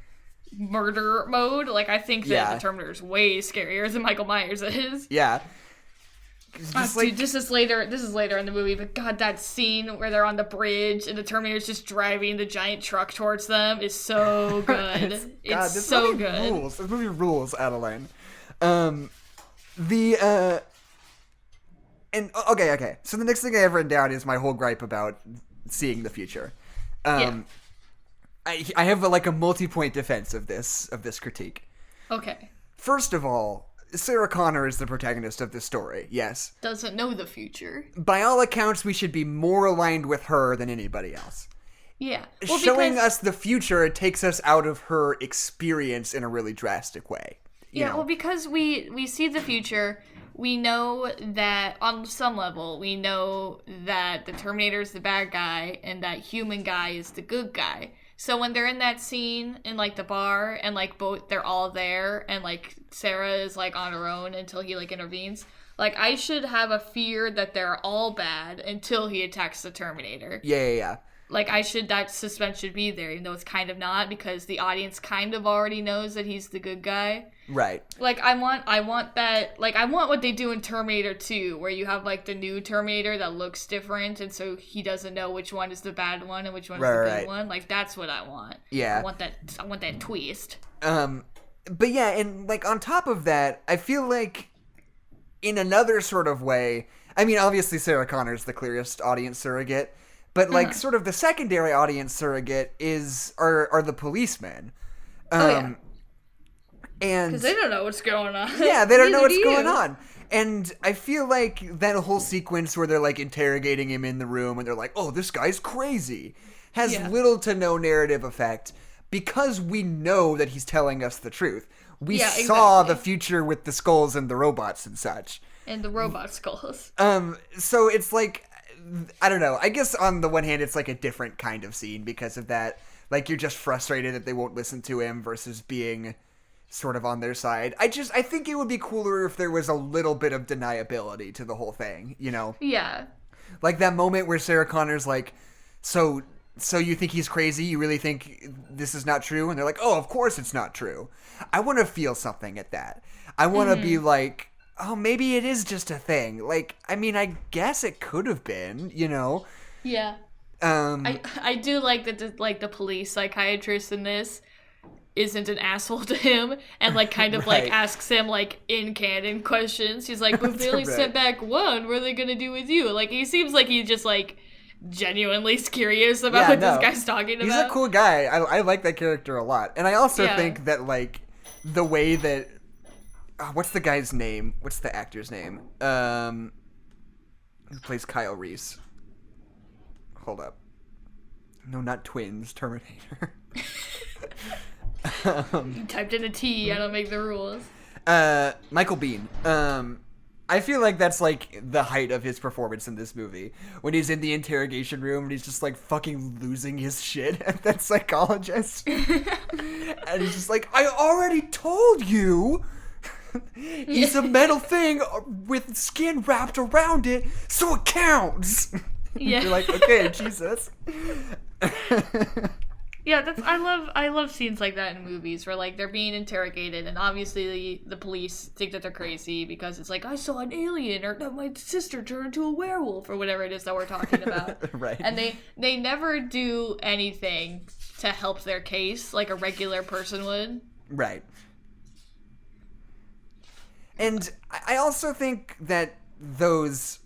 murder mode. Like I think that the Terminator is way scarier than Michael Myers is. Yeah. Dude, this is later in the movie, but god, that scene where they're on the bridge and the Terminator's just driving the giant truck towards them is so good. It's so good. Rules. This movie rules, Adeline. And okay. So the next thing I have written down is my whole gripe about seeing the future. I have a multi-point defense of this critique. Okay. First of all, Sarah Connor is the protagonist of this story. Yes. Doesn't know the future. By all accounts, we should be more aligned with her than anybody else. Yeah. Well, showing us the future, it takes us out of her experience in a really drastic way. You know? Well, because we see the future. We know that, on some level, we know that the Terminator is the bad guy and that human guy is the good guy. So when they're in that scene in, like, the bar and, like, they're all there and, like, Sarah is, like, on her own until he, like, intervenes, like, I should have a fear that they're all bad until he attacks the Terminator. Yeah. Like, that suspense should be there, even though it's kind of not, because the audience kind of already knows that he's the good guy. Right. Like, I want that, like, I want what they do in Terminator 2, where you have, like, the new Terminator that looks different, and so he doesn't know which one is the bad one and which one is the good one. Like, that's what I want. Yeah. I want that twist. But yeah, and, like, on top of that, I feel like, in another sort of way, I mean, obviously Sarah Connor's the clearest audience surrogate, but, like, sort of the secondary audience surrogate are the policemen. And because they don't know what's going on. Yeah, they don't know what's going on. And I feel like that whole sequence where they're, like, interrogating him in the room and they're like, oh, this guy's crazy, has little to no narrative effect because we know that he's telling us the truth. We saw the future with the skulls and the robots and such. And the robot skulls. So it's like, I don't know. I guess on the one hand, it's like a different kind of scene because of that. Like, you're just frustrated that they won't listen to him versus being sort of on their side. I think it would be cooler if there was a little bit of deniability to the whole thing, you know? Yeah. Like that moment where Sarah Connor's like, so you think he's crazy? You really think this is not true? And they're like, oh, of course it's not true. I want to feel something at that. I want to be like, oh, maybe it is just a thing. Like, I mean, I guess it could have been, you know? Yeah. I do like that the police psychiatrist in this isn't an asshole to him and like kind of like asks him like in canon questions. He's like, but if they only sent back one, what are they gonna do with you? Like, he seems like he's just like genuinely curious about what this guy's talking about. He's a cool guy. I like that character a lot. And I also think that like the way that what's the guy's name? What's the actor's name? Who plays Kyle Reese? Hold up. No, not twins. Terminator. You typed in a T. I don't make the rules. Michael Biehn. I feel like that's like the height of his performance in this movie when he's in the interrogation room and he's just like fucking losing his shit at that psychologist. And he's just like, I already told you. He's a metal thing with skin wrapped around it, so it counts. Yeah. You're like, okay, Jesus. Yeah, I love scenes like that in movies where like they're being interrogated and obviously the police think that they're crazy because it's like I saw an alien or my sister turned into a werewolf or whatever it is that we're talking about. Right. And they never do anything to help their case like a regular person would. Right. And I also think that those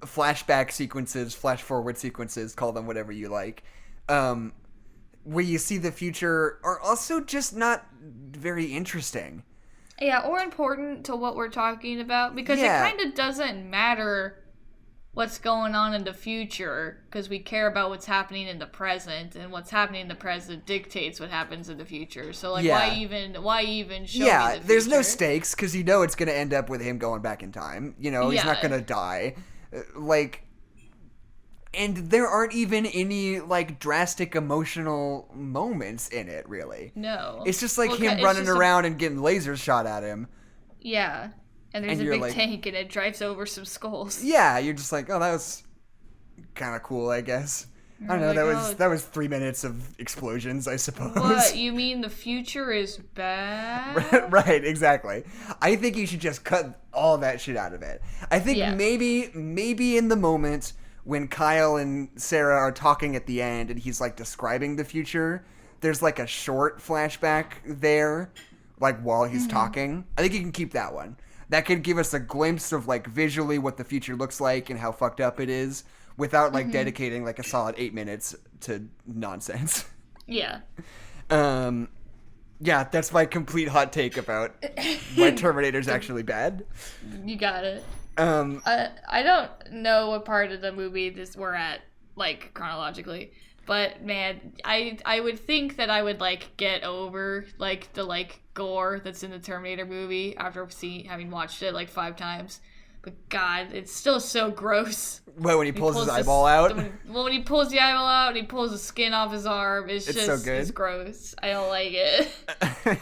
flashback sequences, flash forward sequences, call them whatever you like, where you see the future are also just not very interesting. Yeah, or important to what we're talking about because it kind of doesn't matter what's going on in the future because we care about what's happening in the present, and what's happening in the present dictates what happens in the future. So like why even show me the future? There's no stakes because you know it's going to end up with him going back in time. You know, he's not going to die. And there aren't even any, like, drastic emotional moments in it, really. No. It's just, like, him running around and getting lasers shot at him. Yeah. And there's a big tank and it drives over some skulls. Yeah, you're just like, oh, that was kind of cool, I guess. I don't know, that was 3 minutes of explosions, I suppose. What, you mean the future is bad? Right, exactly. I think you should just cut all that shit out of it. I think maybe in the moment when Kyle and Sarah are talking at the end and he's like describing the future, there's like a short flashback there, like while he's talking. I think you can keep that one. That could give us a glimpse of like visually what the future looks like and how fucked up it is without like dedicating like a solid 8 minutes to nonsense. Yeah. Yeah, that's my complete hot take about why Terminator's actually bad. You got it. I don't know what part of the movie we're at, like, chronologically, but, man, I would think that I would, like, get over, like, the, like, gore that's in the Terminator movie after having watched it, like, 5 times. But, God, it's still so gross. What, when he pulls his eyeball out? When he pulls the eyeball out and he pulls the skin off his arm, it's just so good. It's gross. I don't like it. I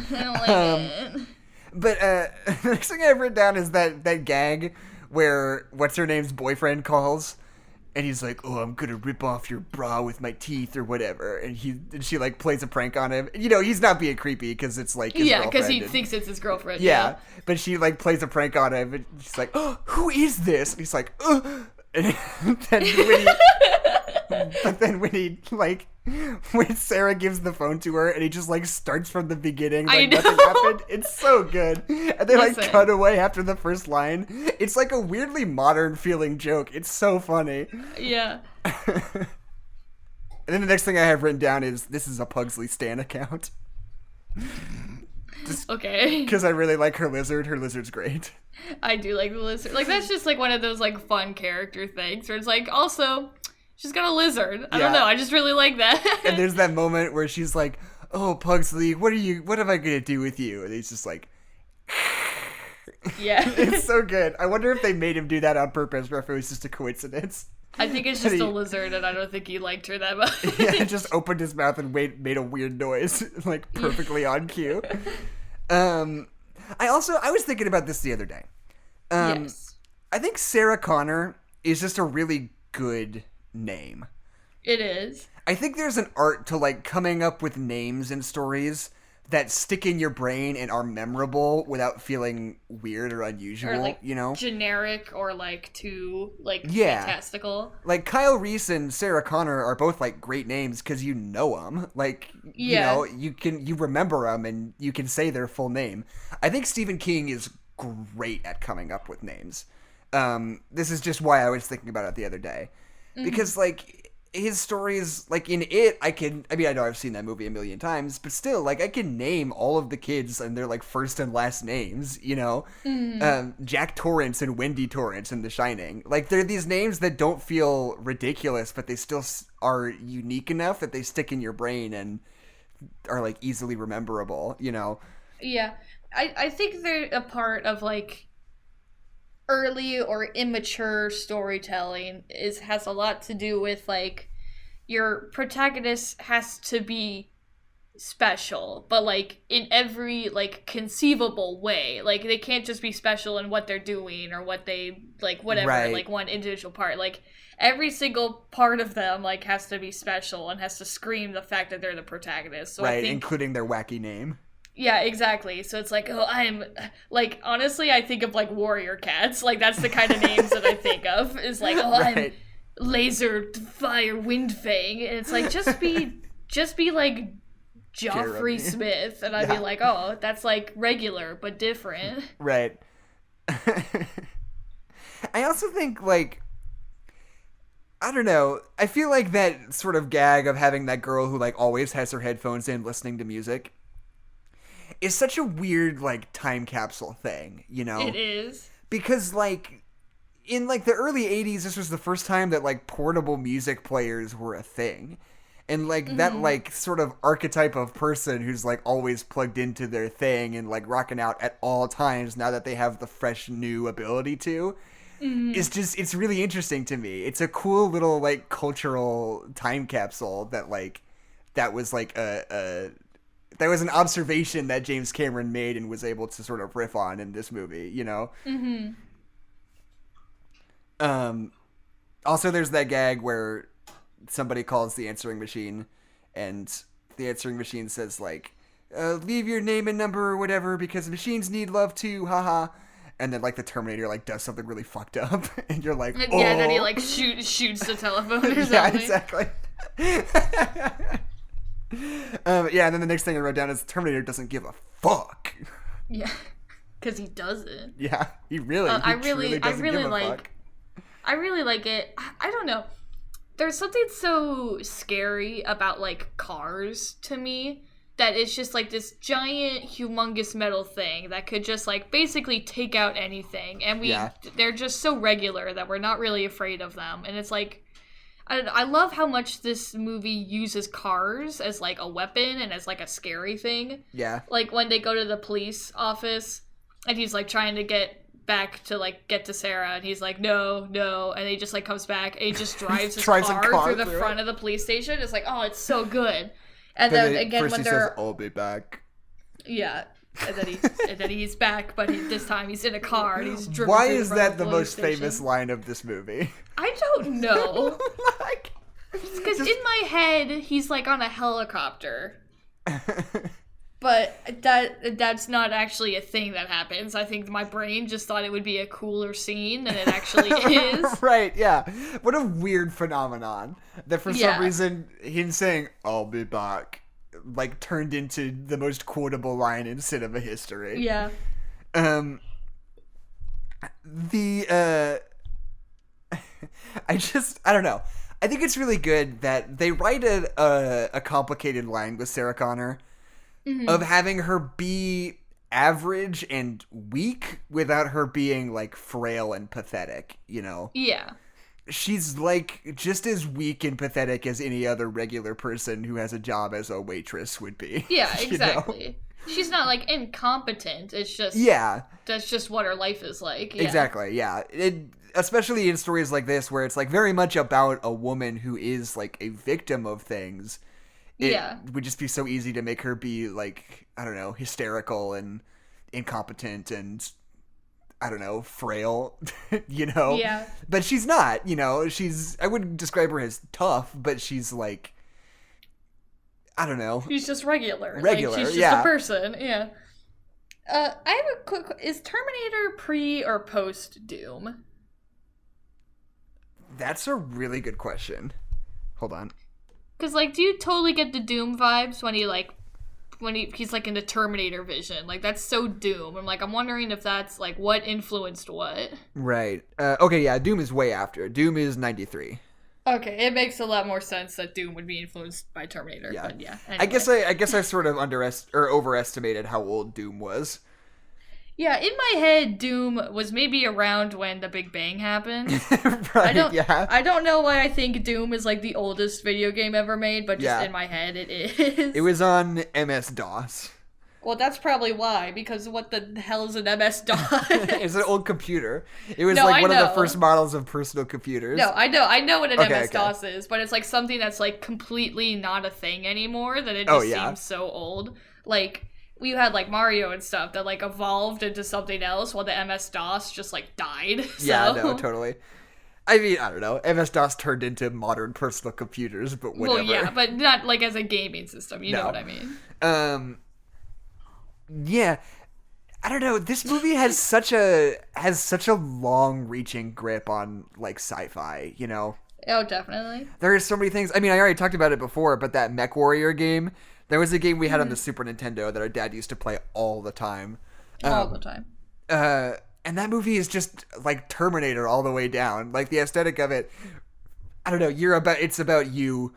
don't like it. But the next thing I've written down is that gag where what's-her-name's boyfriend calls, and he's like, oh, I'm gonna rip off your bra with my teeth or whatever, and she like plays a prank on him. You know, he's not being creepy because it's like his girlfriend. Yeah, because he thinks it's his girlfriend. Yeah, but she like plays a prank on him, and she's like, oh, who is this? And he's like, and then when Sarah gives the phone to her and he just like starts from the beginning like nothing happened, it's so good. And they like cut away after the first line. It's like a weirdly modern feeling joke. It's so funny. Yeah. And then the next thing I have written down is this is a Pugsley Stan account. Okay. Because I really like her lizard. Her lizard's great. I do like the lizard. Like, that's just like one of those like fun character things where it's like, also, she's got a lizard. I don't know. I just really like that. And there's that moment where she's like, oh, Pugsley, what am I going to do with you? And he's just like, yeah. It's so good. I wonder if they made him do that on purpose or if it was just a coincidence. I think it's just a lizard, and I don't think he liked her that much. Yeah, just opened his mouth and made a weird noise, like perfectly on cue. I was thinking about this the other day. Yes. I think Sarah Connor is just a really good name. It is. I think there's an art to like coming up with names and stories that stick in your brain and are memorable without feeling weird or unusual, or like, you know? Generic or like too like fantastical. Like Kyle Reese and Sarah Connor are both like great names because you know them. Like, you know, you remember them and you can say their full name. I think Stephen King is great at coming up with names. This is just why I was thinking about it the other day. Because like his stories, like in It, I know I've seen that movie a million times, but still, like I can name all of the kids and their like first and last names, you know? Jack Torrance and Wendy Torrance in The Shining. Like they're these names that don't feel ridiculous, but they still are unique enough that they stick in your brain and are like easily rememberable, you know? Yeah. I think they're a part of like early or immature storytelling has a lot to do with like your protagonist has to be special, but like in every like conceivable way. Like they can't just be special in what they're doing or what they like whatever, Right. like one individual part. Like every single part of them like has to be special and has to scream the fact that they're the protagonist. So right, I think, including their wacky name. yeah, exactly. So it's like, oh, I'm like, honestly, I think of like warrior cats. Like that's the kind of names that I think of. Is like, oh, Right. I'm laser fire windfang, and it's like just be like Joffrey Jeremy. Smith, and I'd Yeah. be like, oh, that's like regular but different. Right. I also think, like, I don't know, I feel like that sort of gag of having that girl who, like, always has her headphones in listening to music is such a weird, like, time capsule thing, you know? It is. Because, like, in, like, the early 80s, this was the first time that, like, portable music players were a thing. And, like, that, like, sort of archetype of person who's, like, always plugged into their thing and, like, rocking out at all times now that they have the fresh new ability to, is just, it's really interesting to me. It's a cool little, like, cultural time capsule that, like, that was, like, that was an observation that James Cameron made and was able to sort of riff on in this movie, you know? Also, there's that gag where somebody calls the answering machine, and the answering machine says, like, leave your name and number or whatever, because machines need love too, haha. And then, like, the Terminator, like, does something really fucked up, and you're like, oh. Yeah, then he like shoots the telephone or something. Yeah, exactly. Yeah, and then the next thing I wrote down is Terminator doesn't give a fuck. Yeah, because he doesn't. Yeah, he really, I truly doesn't give a like. fuck. I really like it. I don't know. There's something so scary about like cars to me that it's just like this giant, humongous metal thing that could just like basically take out anything, and they're just so regular that we're not really afraid of them. And it's like, I love how much this movie uses cars as like a weapon and as like a scary thing. Yeah. Like when they go to the police office and he's like trying to get back to like get to Sarah, and he's like no, and he just like comes back and he just drives his car through the front of the police station. It's like, oh, it's so good. And then again when they're says, I'll be back. Yeah. And then he's back, but this time he's in a car and he's driven. Why through is the front that of the most police famous station. line of this movie? I don't know. Like, Because in my head he's like on a helicopter. But that's not actually a thing that happens. I think my brain just thought it would be a cooler scene than it actually is. Right, yeah. What a weird phenomenon. That for some reason, him saying, I'll be back, like, turned into the most quotable line in cinema history. Yeah. I don't know. I think it's really good that they write a complicated line with Sarah Connor. Of having her be average and weak without her being, like, frail and pathetic, you know? Yeah. She's, like, just as weak and pathetic as any other regular person who has a job as a waitress would be. Yeah, exactly. You know? She's not, like, incompetent. It's just... Yeah. That's just what her life is like. Yeah. Exactly, yeah. Especially in stories like this, where it's, like, very much about a woman who is, like, a victim of things. It would just be so easy to make her be, like, I don't know, hysterical and incompetent and, I don't know, frail, you know? Yeah. But she's not, you know? I wouldn't describe her as tough, but she's, like, I don't know. She's just regular. Regular, like, she's just a person, yeah. I have a quick... Is Terminator pre or post Doom? That's a really good question. Hold on. Because, like, do you totally get the Doom vibes when he's, like, in the Terminator vision? Like, that's so Doom. I'm wondering if that's, like, what influenced what. Right. Okay, yeah, Doom is way after. Doom is 93. Okay, it makes a lot more sense that Doom would be influenced by Terminator, Yeah. but yeah. Anyway. I guess I sort of overestimated how old Doom was. Yeah, in my head, Doom was maybe around when the Big Bang happened. Right, I don't know why I think Doom is, like, the oldest video game ever made, but just in my head, it is. It was on MS-DOS. Well, that's probably why, because what the hell is an MS-DOS? It's an old computer. It was No, like I one of the know. first models of personal computers. No, I know what an Okay, MS-DOS is, but it's like something that's like completely not a thing anymore, that it Oh, just yeah. seems so old. Like, we had like Mario and stuff that like evolved into something else while the MS-DOS just like died. Yeah, So. no, totally. I mean, I don't know. MS-DOS turned into modern personal computers, but whatever. Well, yeah, but not like as a gaming system, you know No. what I mean? Yeah. I don't know. This movie has such a long-reaching grip on like sci-fi, you know. Oh, definitely. There are so many things. I mean, I already talked about it before, but that Mech Warrior game, there was a game we had on the Super Nintendo that our dad used to play all the time. All the time. And that movie is just like Terminator all the way down. Like the aesthetic of it, I don't know, it's about you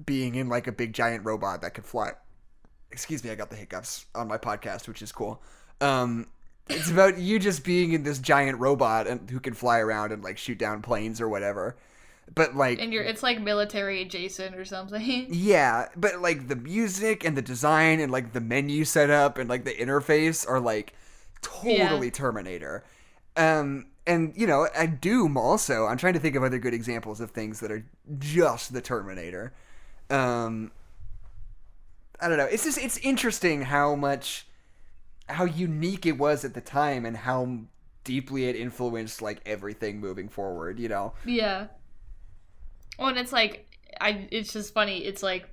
being in like a big giant robot that could fly. Excuse me, I got the hiccups on my podcast, which is cool. It's about you just being in this giant robot and who can fly around and like shoot down planes or whatever. But like, And it's like military adjacent or something. yeah, but like the music and the design and like the menu setup and like the interface are like totally Terminator. And you know, and Doom also. I'm trying to think of other good examples of things that are just the Terminator. I don't know. It's interesting how unique it was at the time and how deeply it influenced like everything moving forward, you know? Yeah. Well, and it's like, it's just funny. It's like,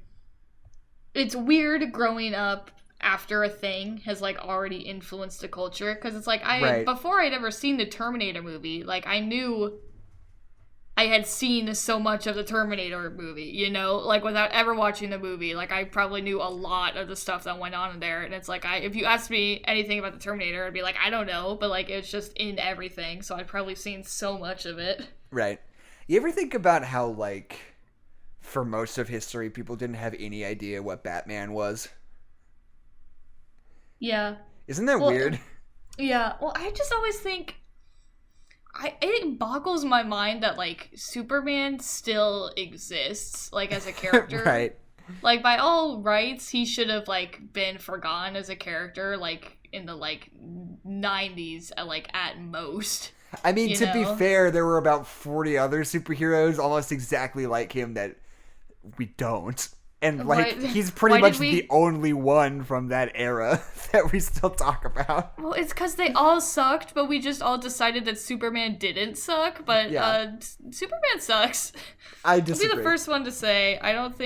it's weird growing up after a thing has like already influenced the culture. Because it's like, before I'd ever seen the Terminator movie, like I knew I had seen so much of the Terminator movie, you know, like without ever watching the movie, like I probably knew a lot of the stuff that went on in there. And it's like, if you asked me anything about the Terminator, I'd be like, I don't know, but like it's just in everything. So I'd probably seen so much of it. Right. You ever think about how like for most of history, people didn't have any idea what Batman was? Yeah. Isn't that weird? Yeah. Well, I just always think, it boggles my mind that like Superman still exists like as a character. Right. Like by all rights he should have like been forgotten as a character like in the like 90s like at most. I mean, to be fair, there were about 40 other superheroes almost exactly like him that we don't. And like he's pretty much the only one from that era that we still talk about. Well, it's because they all sucked, but we just all decided that Superman didn't suck. But Superman sucks. I disagree. I'll be the first one to say I don't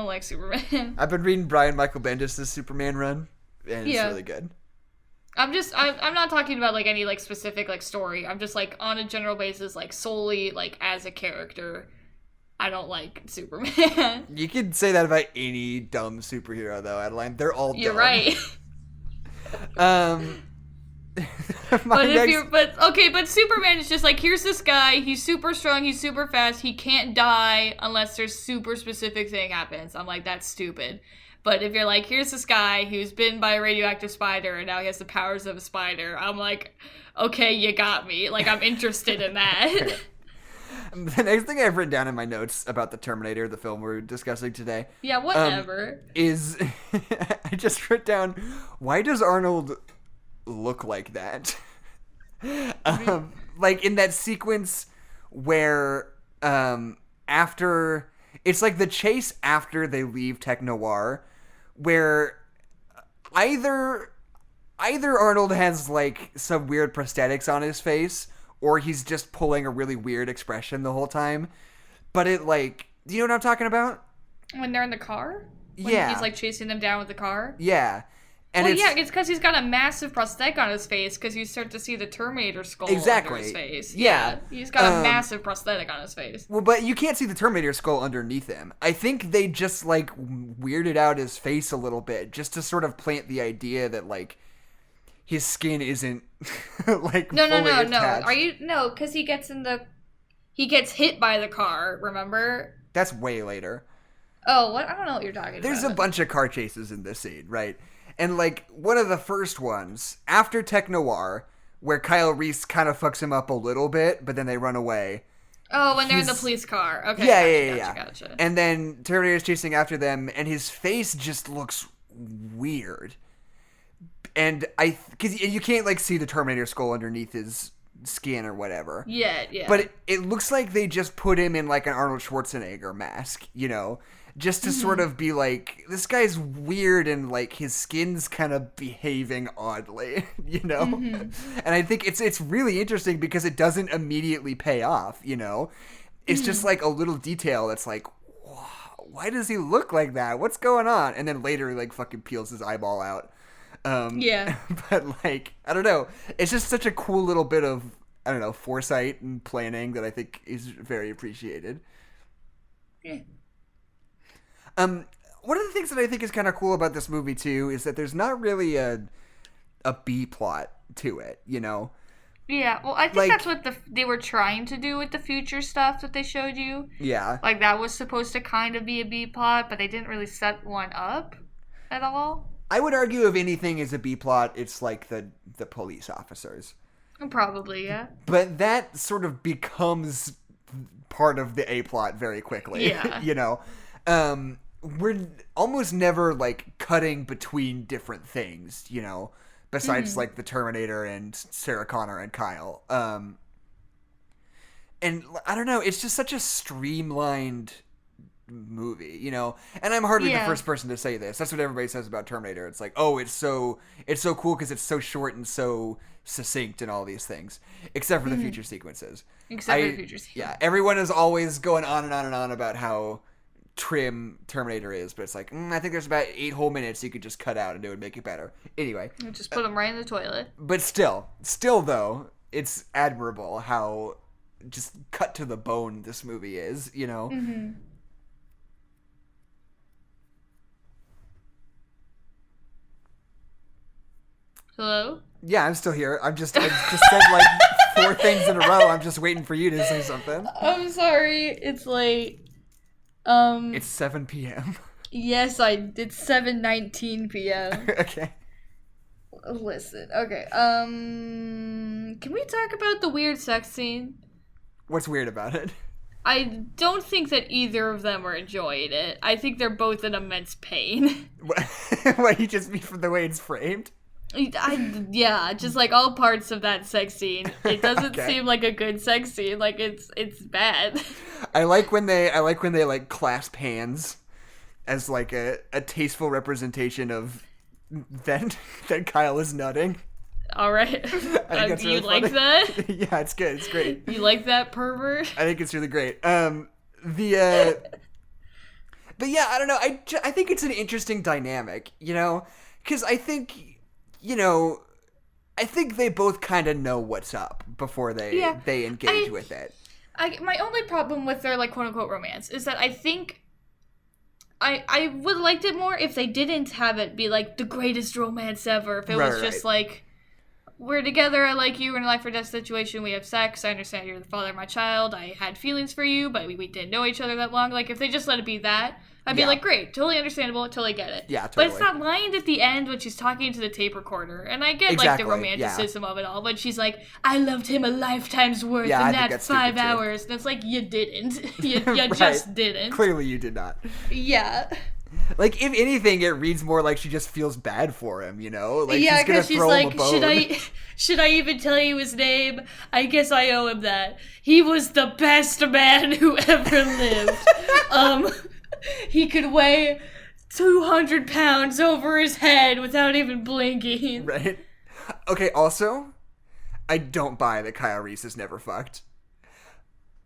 like Superman. I've been reading Brian Michael Bendis' Superman run, and it's really good. I'm not talking about like any like specific like story. I'm just like on a general basis, like solely like as a character. I don't like Superman. You could say that about any dumb superhero, though, Adeline. They're all dumb. You're right. But Superman is just like, here's this guy. He's super strong. He's super fast. He can't die unless there's super specific thing happens. I'm like, that's stupid. But if you're like, here's this guy who's bitten by a radioactive spider and now he has the powers of a spider, I'm like, okay, you got me. Like, I'm interested in that. The next thing I've written down in my notes about the Terminator, the film we're discussing today. Yeah, whatever. Is I just wrote down, why does Arnold look like that? Like in that sequence where after it's like the chase after they leave Tech Noir, where either Arnold has like some weird prosthetics on his face, or he's just pulling a really weird expression the whole time. But it like, do you know what I'm talking about? When they're in the car? When he's like chasing them down with the car? Yeah. And it's because he's got a massive prosthetic on his face because you start to see the Terminator skull under his face. Yeah. He's got a massive prosthetic on his face. Well, but you can't see the Terminator skull underneath him. I think they just like weirded out his face a little bit just to sort of plant the idea that like his skin isn't like fully attached. Because he gets hit by the car, remember? That's way later. Oh, what? I don't know what you're talking about. There's a bunch of car chases in this scene, right? And like one of the first ones after Tech Noir, where Kyle Reese kind of fucks him up a little bit, but then they run away. Oh, when they're in the police car. Okay. Gotcha. And then Terminator's chasing after them, and his face just looks weird. And because you can't like see the Terminator skull underneath his skin or whatever. Yeah. But it looks like they just put him in like an Arnold Schwarzenegger mask, just to sort of be like, this guy's weird and like his skin's kind of behaving oddly, And I think it's really interesting because it doesn't immediately pay off, It's just like a little detail that's like, why does he look like that? What's going on? And then later he like fucking peels his eyeball out. But like, I don't know. It's just such a cool little bit of, I don't know, foresight and planning that I think is very appreciated. Yeah. One of the things that I think is kind of cool about this movie too is that there's not really a B plot to it, Yeah, well, I think like, that's what they were trying to do with the future stuff that they showed you. Yeah. Like, that was supposed to kind of be a B plot, but they didn't really set one up at all. I would argue if anything is a B plot, it's like the police officers. Probably, yeah. But that sort of becomes part of the A plot very quickly. Yeah. We're almost never like cutting between different things, besides like the Terminator and Sarah Connor and Kyle. And I don't know, it's just such a streamlined movie, and I'm hardly the first person to say this. That's what everybody says about Terminator. It's like, oh, it's so cool because it's so short and so succinct and all these things, except for the future sequences. Yeah, everyone is always going on and on and on about how trim Terminator is, but it's like, I think there's about 8 whole minutes you could just cut out and it would make it better. Anyway, just put them right in the toilet. But still though, it's admirable how just cut to the bone this movie is, Hello? Yeah, I'm still here. I just said like 4 things in a row. I'm just waiting for you to say something. I'm sorry. It's late. It's 7 p.m. Yes, it's 7:19 p.m. Okay. Listen. Okay. Can we talk about the weird sex scene? What's weird about it? I don't think that either of them are enjoying it. I think they're both in immense pain. What, you just mean from the way it's framed? Yeah, just like all parts of that sex scene. It doesn't seem like a good sex scene. Like it's bad. I like when they like clasp hands as like a tasteful representation of that Kyle is nutting. All right. Do you like that? Yeah, it's good. It's great. You like that, pervert? I think it's really great. But yeah, I don't know. I think it's an interesting dynamic, because I think they both kind of know what's up before they engage with it. My only problem with their, like, quote-unquote romance is that I think I would have liked it more if they didn't have it be, like, the greatest romance ever. If it was just, like, we're together, I like you, we're in a life or death situation, we have sex, I understand you're the father of my child, I had feelings for you, but we didn't know each other that long. Like, if they just let it be that, I'd be like, great, totally understandable, totally get it. Yeah, totally. But it's not lined at the end when she's talking to the tape recorder. And I get, like, the romanticism of it all, but she's like, I loved him a lifetime's worth in that 5 hours. And it's like, you didn't. You just didn't. Clearly you did not. Yeah. Like, if anything, it reads more like she just feels bad for him, Like, yeah, because she's like, should I even tell you his name? I guess I owe him that. He was the best man who ever lived. He could weigh 200 pounds over his head without even blinking. Right. Okay, also, I don't buy that Kyle Reese is never fucked.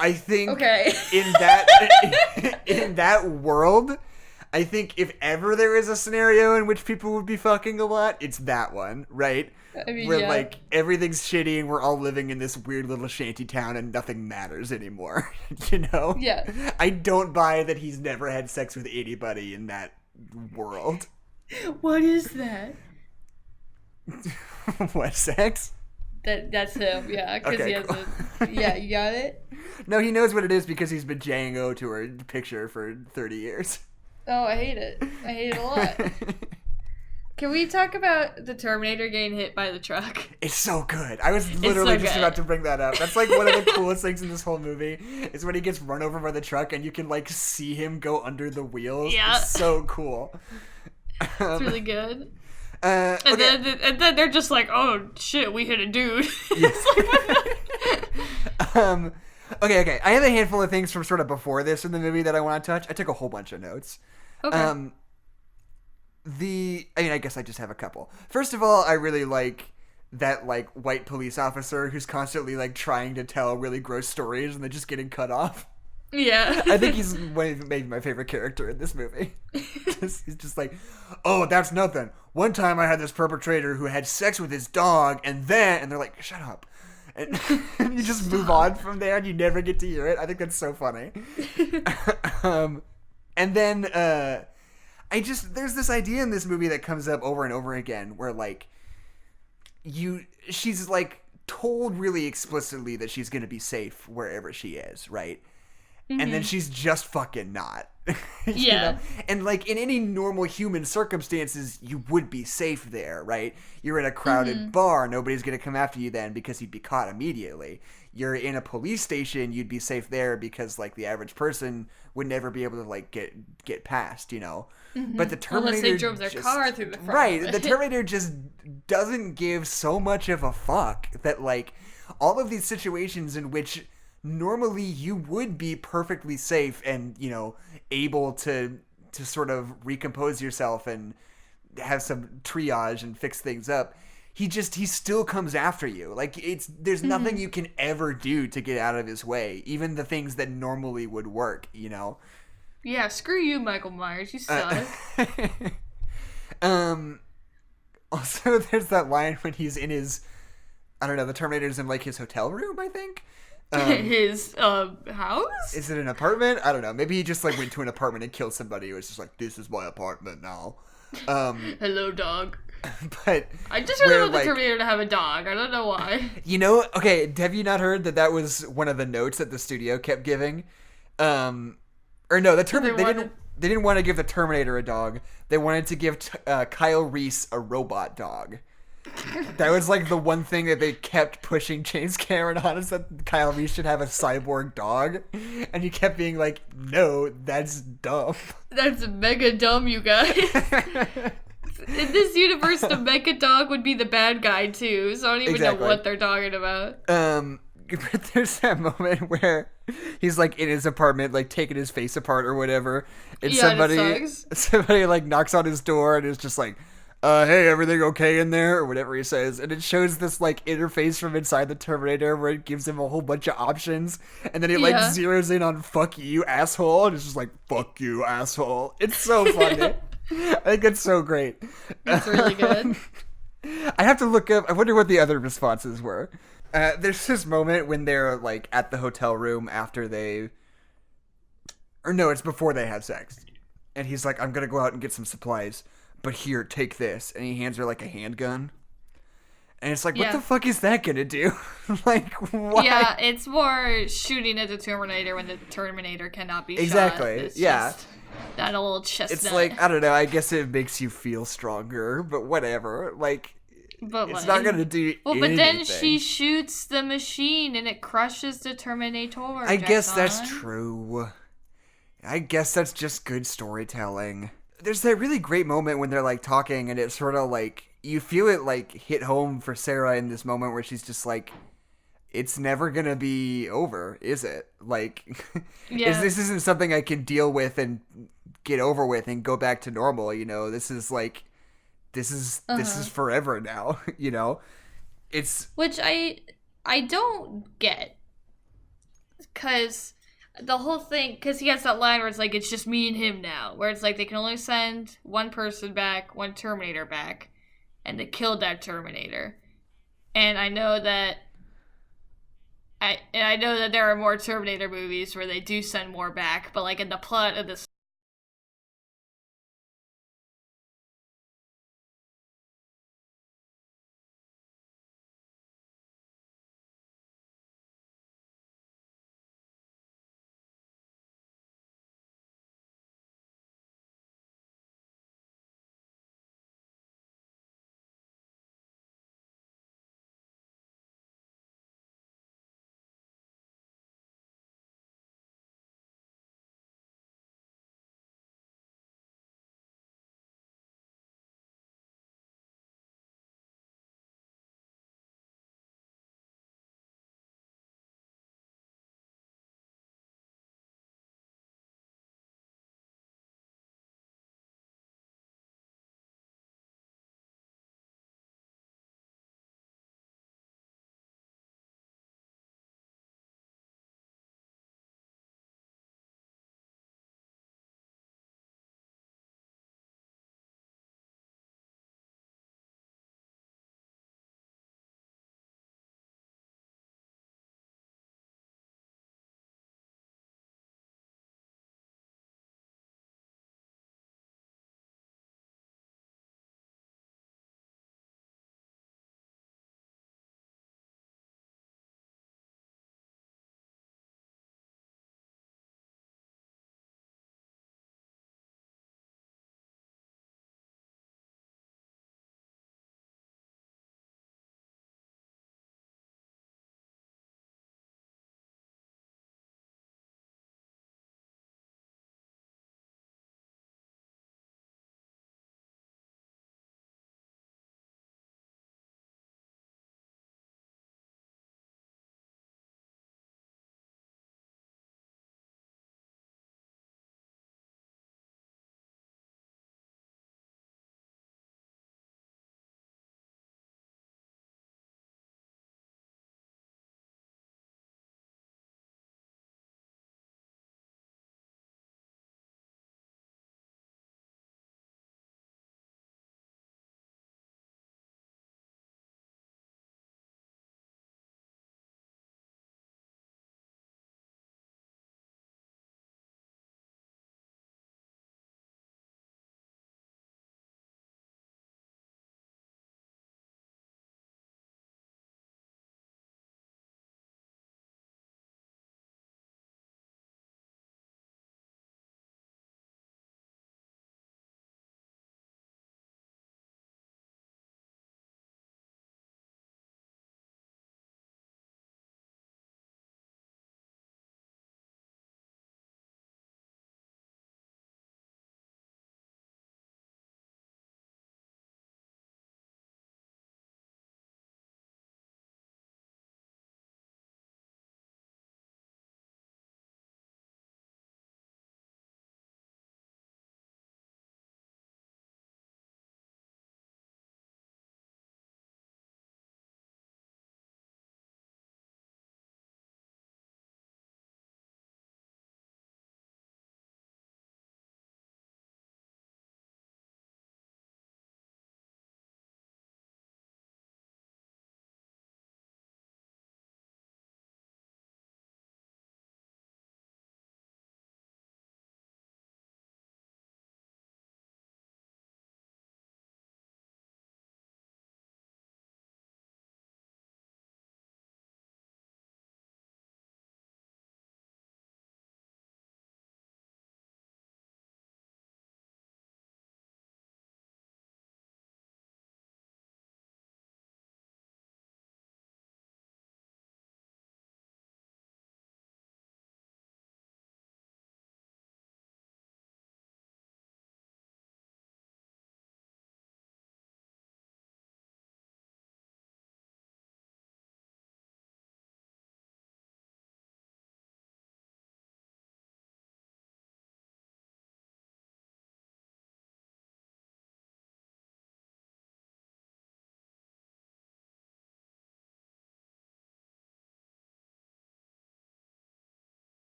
I think in that world, I think if ever there is a scenario in which people would be fucking a lot, it's that one, right? I mean, where, like, everything's shitty and we're all living in this weird little shanty town and nothing matters anymore, Yeah. I don't buy that he's never had sex with anybody in that world. What is that? What, sex? That's him, yeah, because he has yeah, you got it? No, he knows what it is because he's been Django to her picture for 30 years. Oh, I hate it. I hate it a lot. Can we talk about the Terminator getting hit by the truck? It's so good. I was literally just about to bring that up. That's like one of the coolest things in this whole movie is when he gets run over by the truck and you can like see him go under the wheels. Yeah. It's so cool. It's really good. Okay. And then they're just like, oh shit, we hit a dude. Yeah. It's like, what the- Okay. I have a handful of things from sort of before this in the movie that I want to touch. I took a whole bunch of notes. Okay. I guess I just have a couple. First of all, I really like that, like, white police officer who's constantly, like, trying to tell really gross stories and then just getting cut off. Yeah. I think he's maybe my favorite character in this movie. He's just like, oh, that's nothing. One time I had this perpetrator who had sex with his dog, and they're like, shut up. And you just move on from there, and you never get to hear it. I think that's so funny. And then there's this idea in this movie that comes up over and over again, where like she's like told really explicitly that she's gonna be safe wherever she is, right? Mm-hmm. And then she's just fucking not. Yeah. Know? And like in any normal human circumstances, you would be safe there, right? You're in a crowded bar, nobody's gonna come after you then because you'd be caught immediately. You're in a police station, you'd be safe there because like the average person would never be able to like get past, you know. Mm-hmm. But the Terminator, unless they drove their car through the front. Right, the Terminator just doesn't give so much of a fuck that like all of these situations in which normally you would be perfectly safe and, you know, able to sort of recompose yourself and have some triage and fix things up. He still comes after you. Like there's nothing you can ever do to get out of his way, even the things that normally would work, you know. Yeah, screw you, Michael Myers. You suck. Also, there's that line when he's in his, I don't know, the Terminator's in like his hotel room, I think. His house? Is it an apartment? I don't know. Maybe he just like went to an apartment and killed somebody. It was just like, this is my apartment now. Hello, dog. But I just really want the Terminator to have a dog. I don't know why. You know, okay, have you not heard that was one of the notes that the studio kept giving? Or no, they didn't want to give the Terminator a dog. They wanted to give Kyle Reese a robot dog. That was like the one thing that they kept pushing James Cameron on, is that Kyle Reese should have a cyborg dog, and he kept being like, no, that's dumb. That's mega dumb, you guys. In this universe, the mecha dog would be the bad guy too, so I don't even know what they're talking about. But there's that moment where he's like in his apartment, like taking his face apart or whatever, and somebody like knocks on his door and is just like, hey, everything okay in there? Or whatever he says. And it shows this, like, interface from inside the Terminator where it gives him a whole bunch of options. And then it, like, zeroes in on fuck you, asshole. And it's just like, fuck you, asshole. It's so funny. I think it's so great. It's really good. I have to look up, I wonder what the other responses were. There's this moment when they're, like, at the hotel room after it's before they have sex. And he's like, I'm gonna go out and get some supplies. But here, take this. And he hands her, like, a handgun. And it's like, what the fuck is that gonna do? Like, why? Yeah, it's more shooting at the Terminator when the Terminator cannot be shot. Exactly, It's just that old chestnut. It's like, I don't know, I guess it makes you feel stronger, but whatever. Like, it's not gonna do anything. But then she shoots the machine and it crushes the Terminator. I guess that's true. I guess that's just good storytelling. There's that really great moment when they're, like, talking, and it's sort of, like, you feel it, like, hit home for Sarah in this moment where she's just, like, it's never gonna be over, is it? Like, this isn't something I can deal with and get over with and go back to normal, you know? This is, like, this is forever now, you know? Which I don't get. Because the whole thing, because he has that line where it's like, it's just me and him now, where it's like they can only send one person back, one Terminator back, and they killed that Terminator. And I know that there are more Terminator movies where they do send more back, but like in the plot of this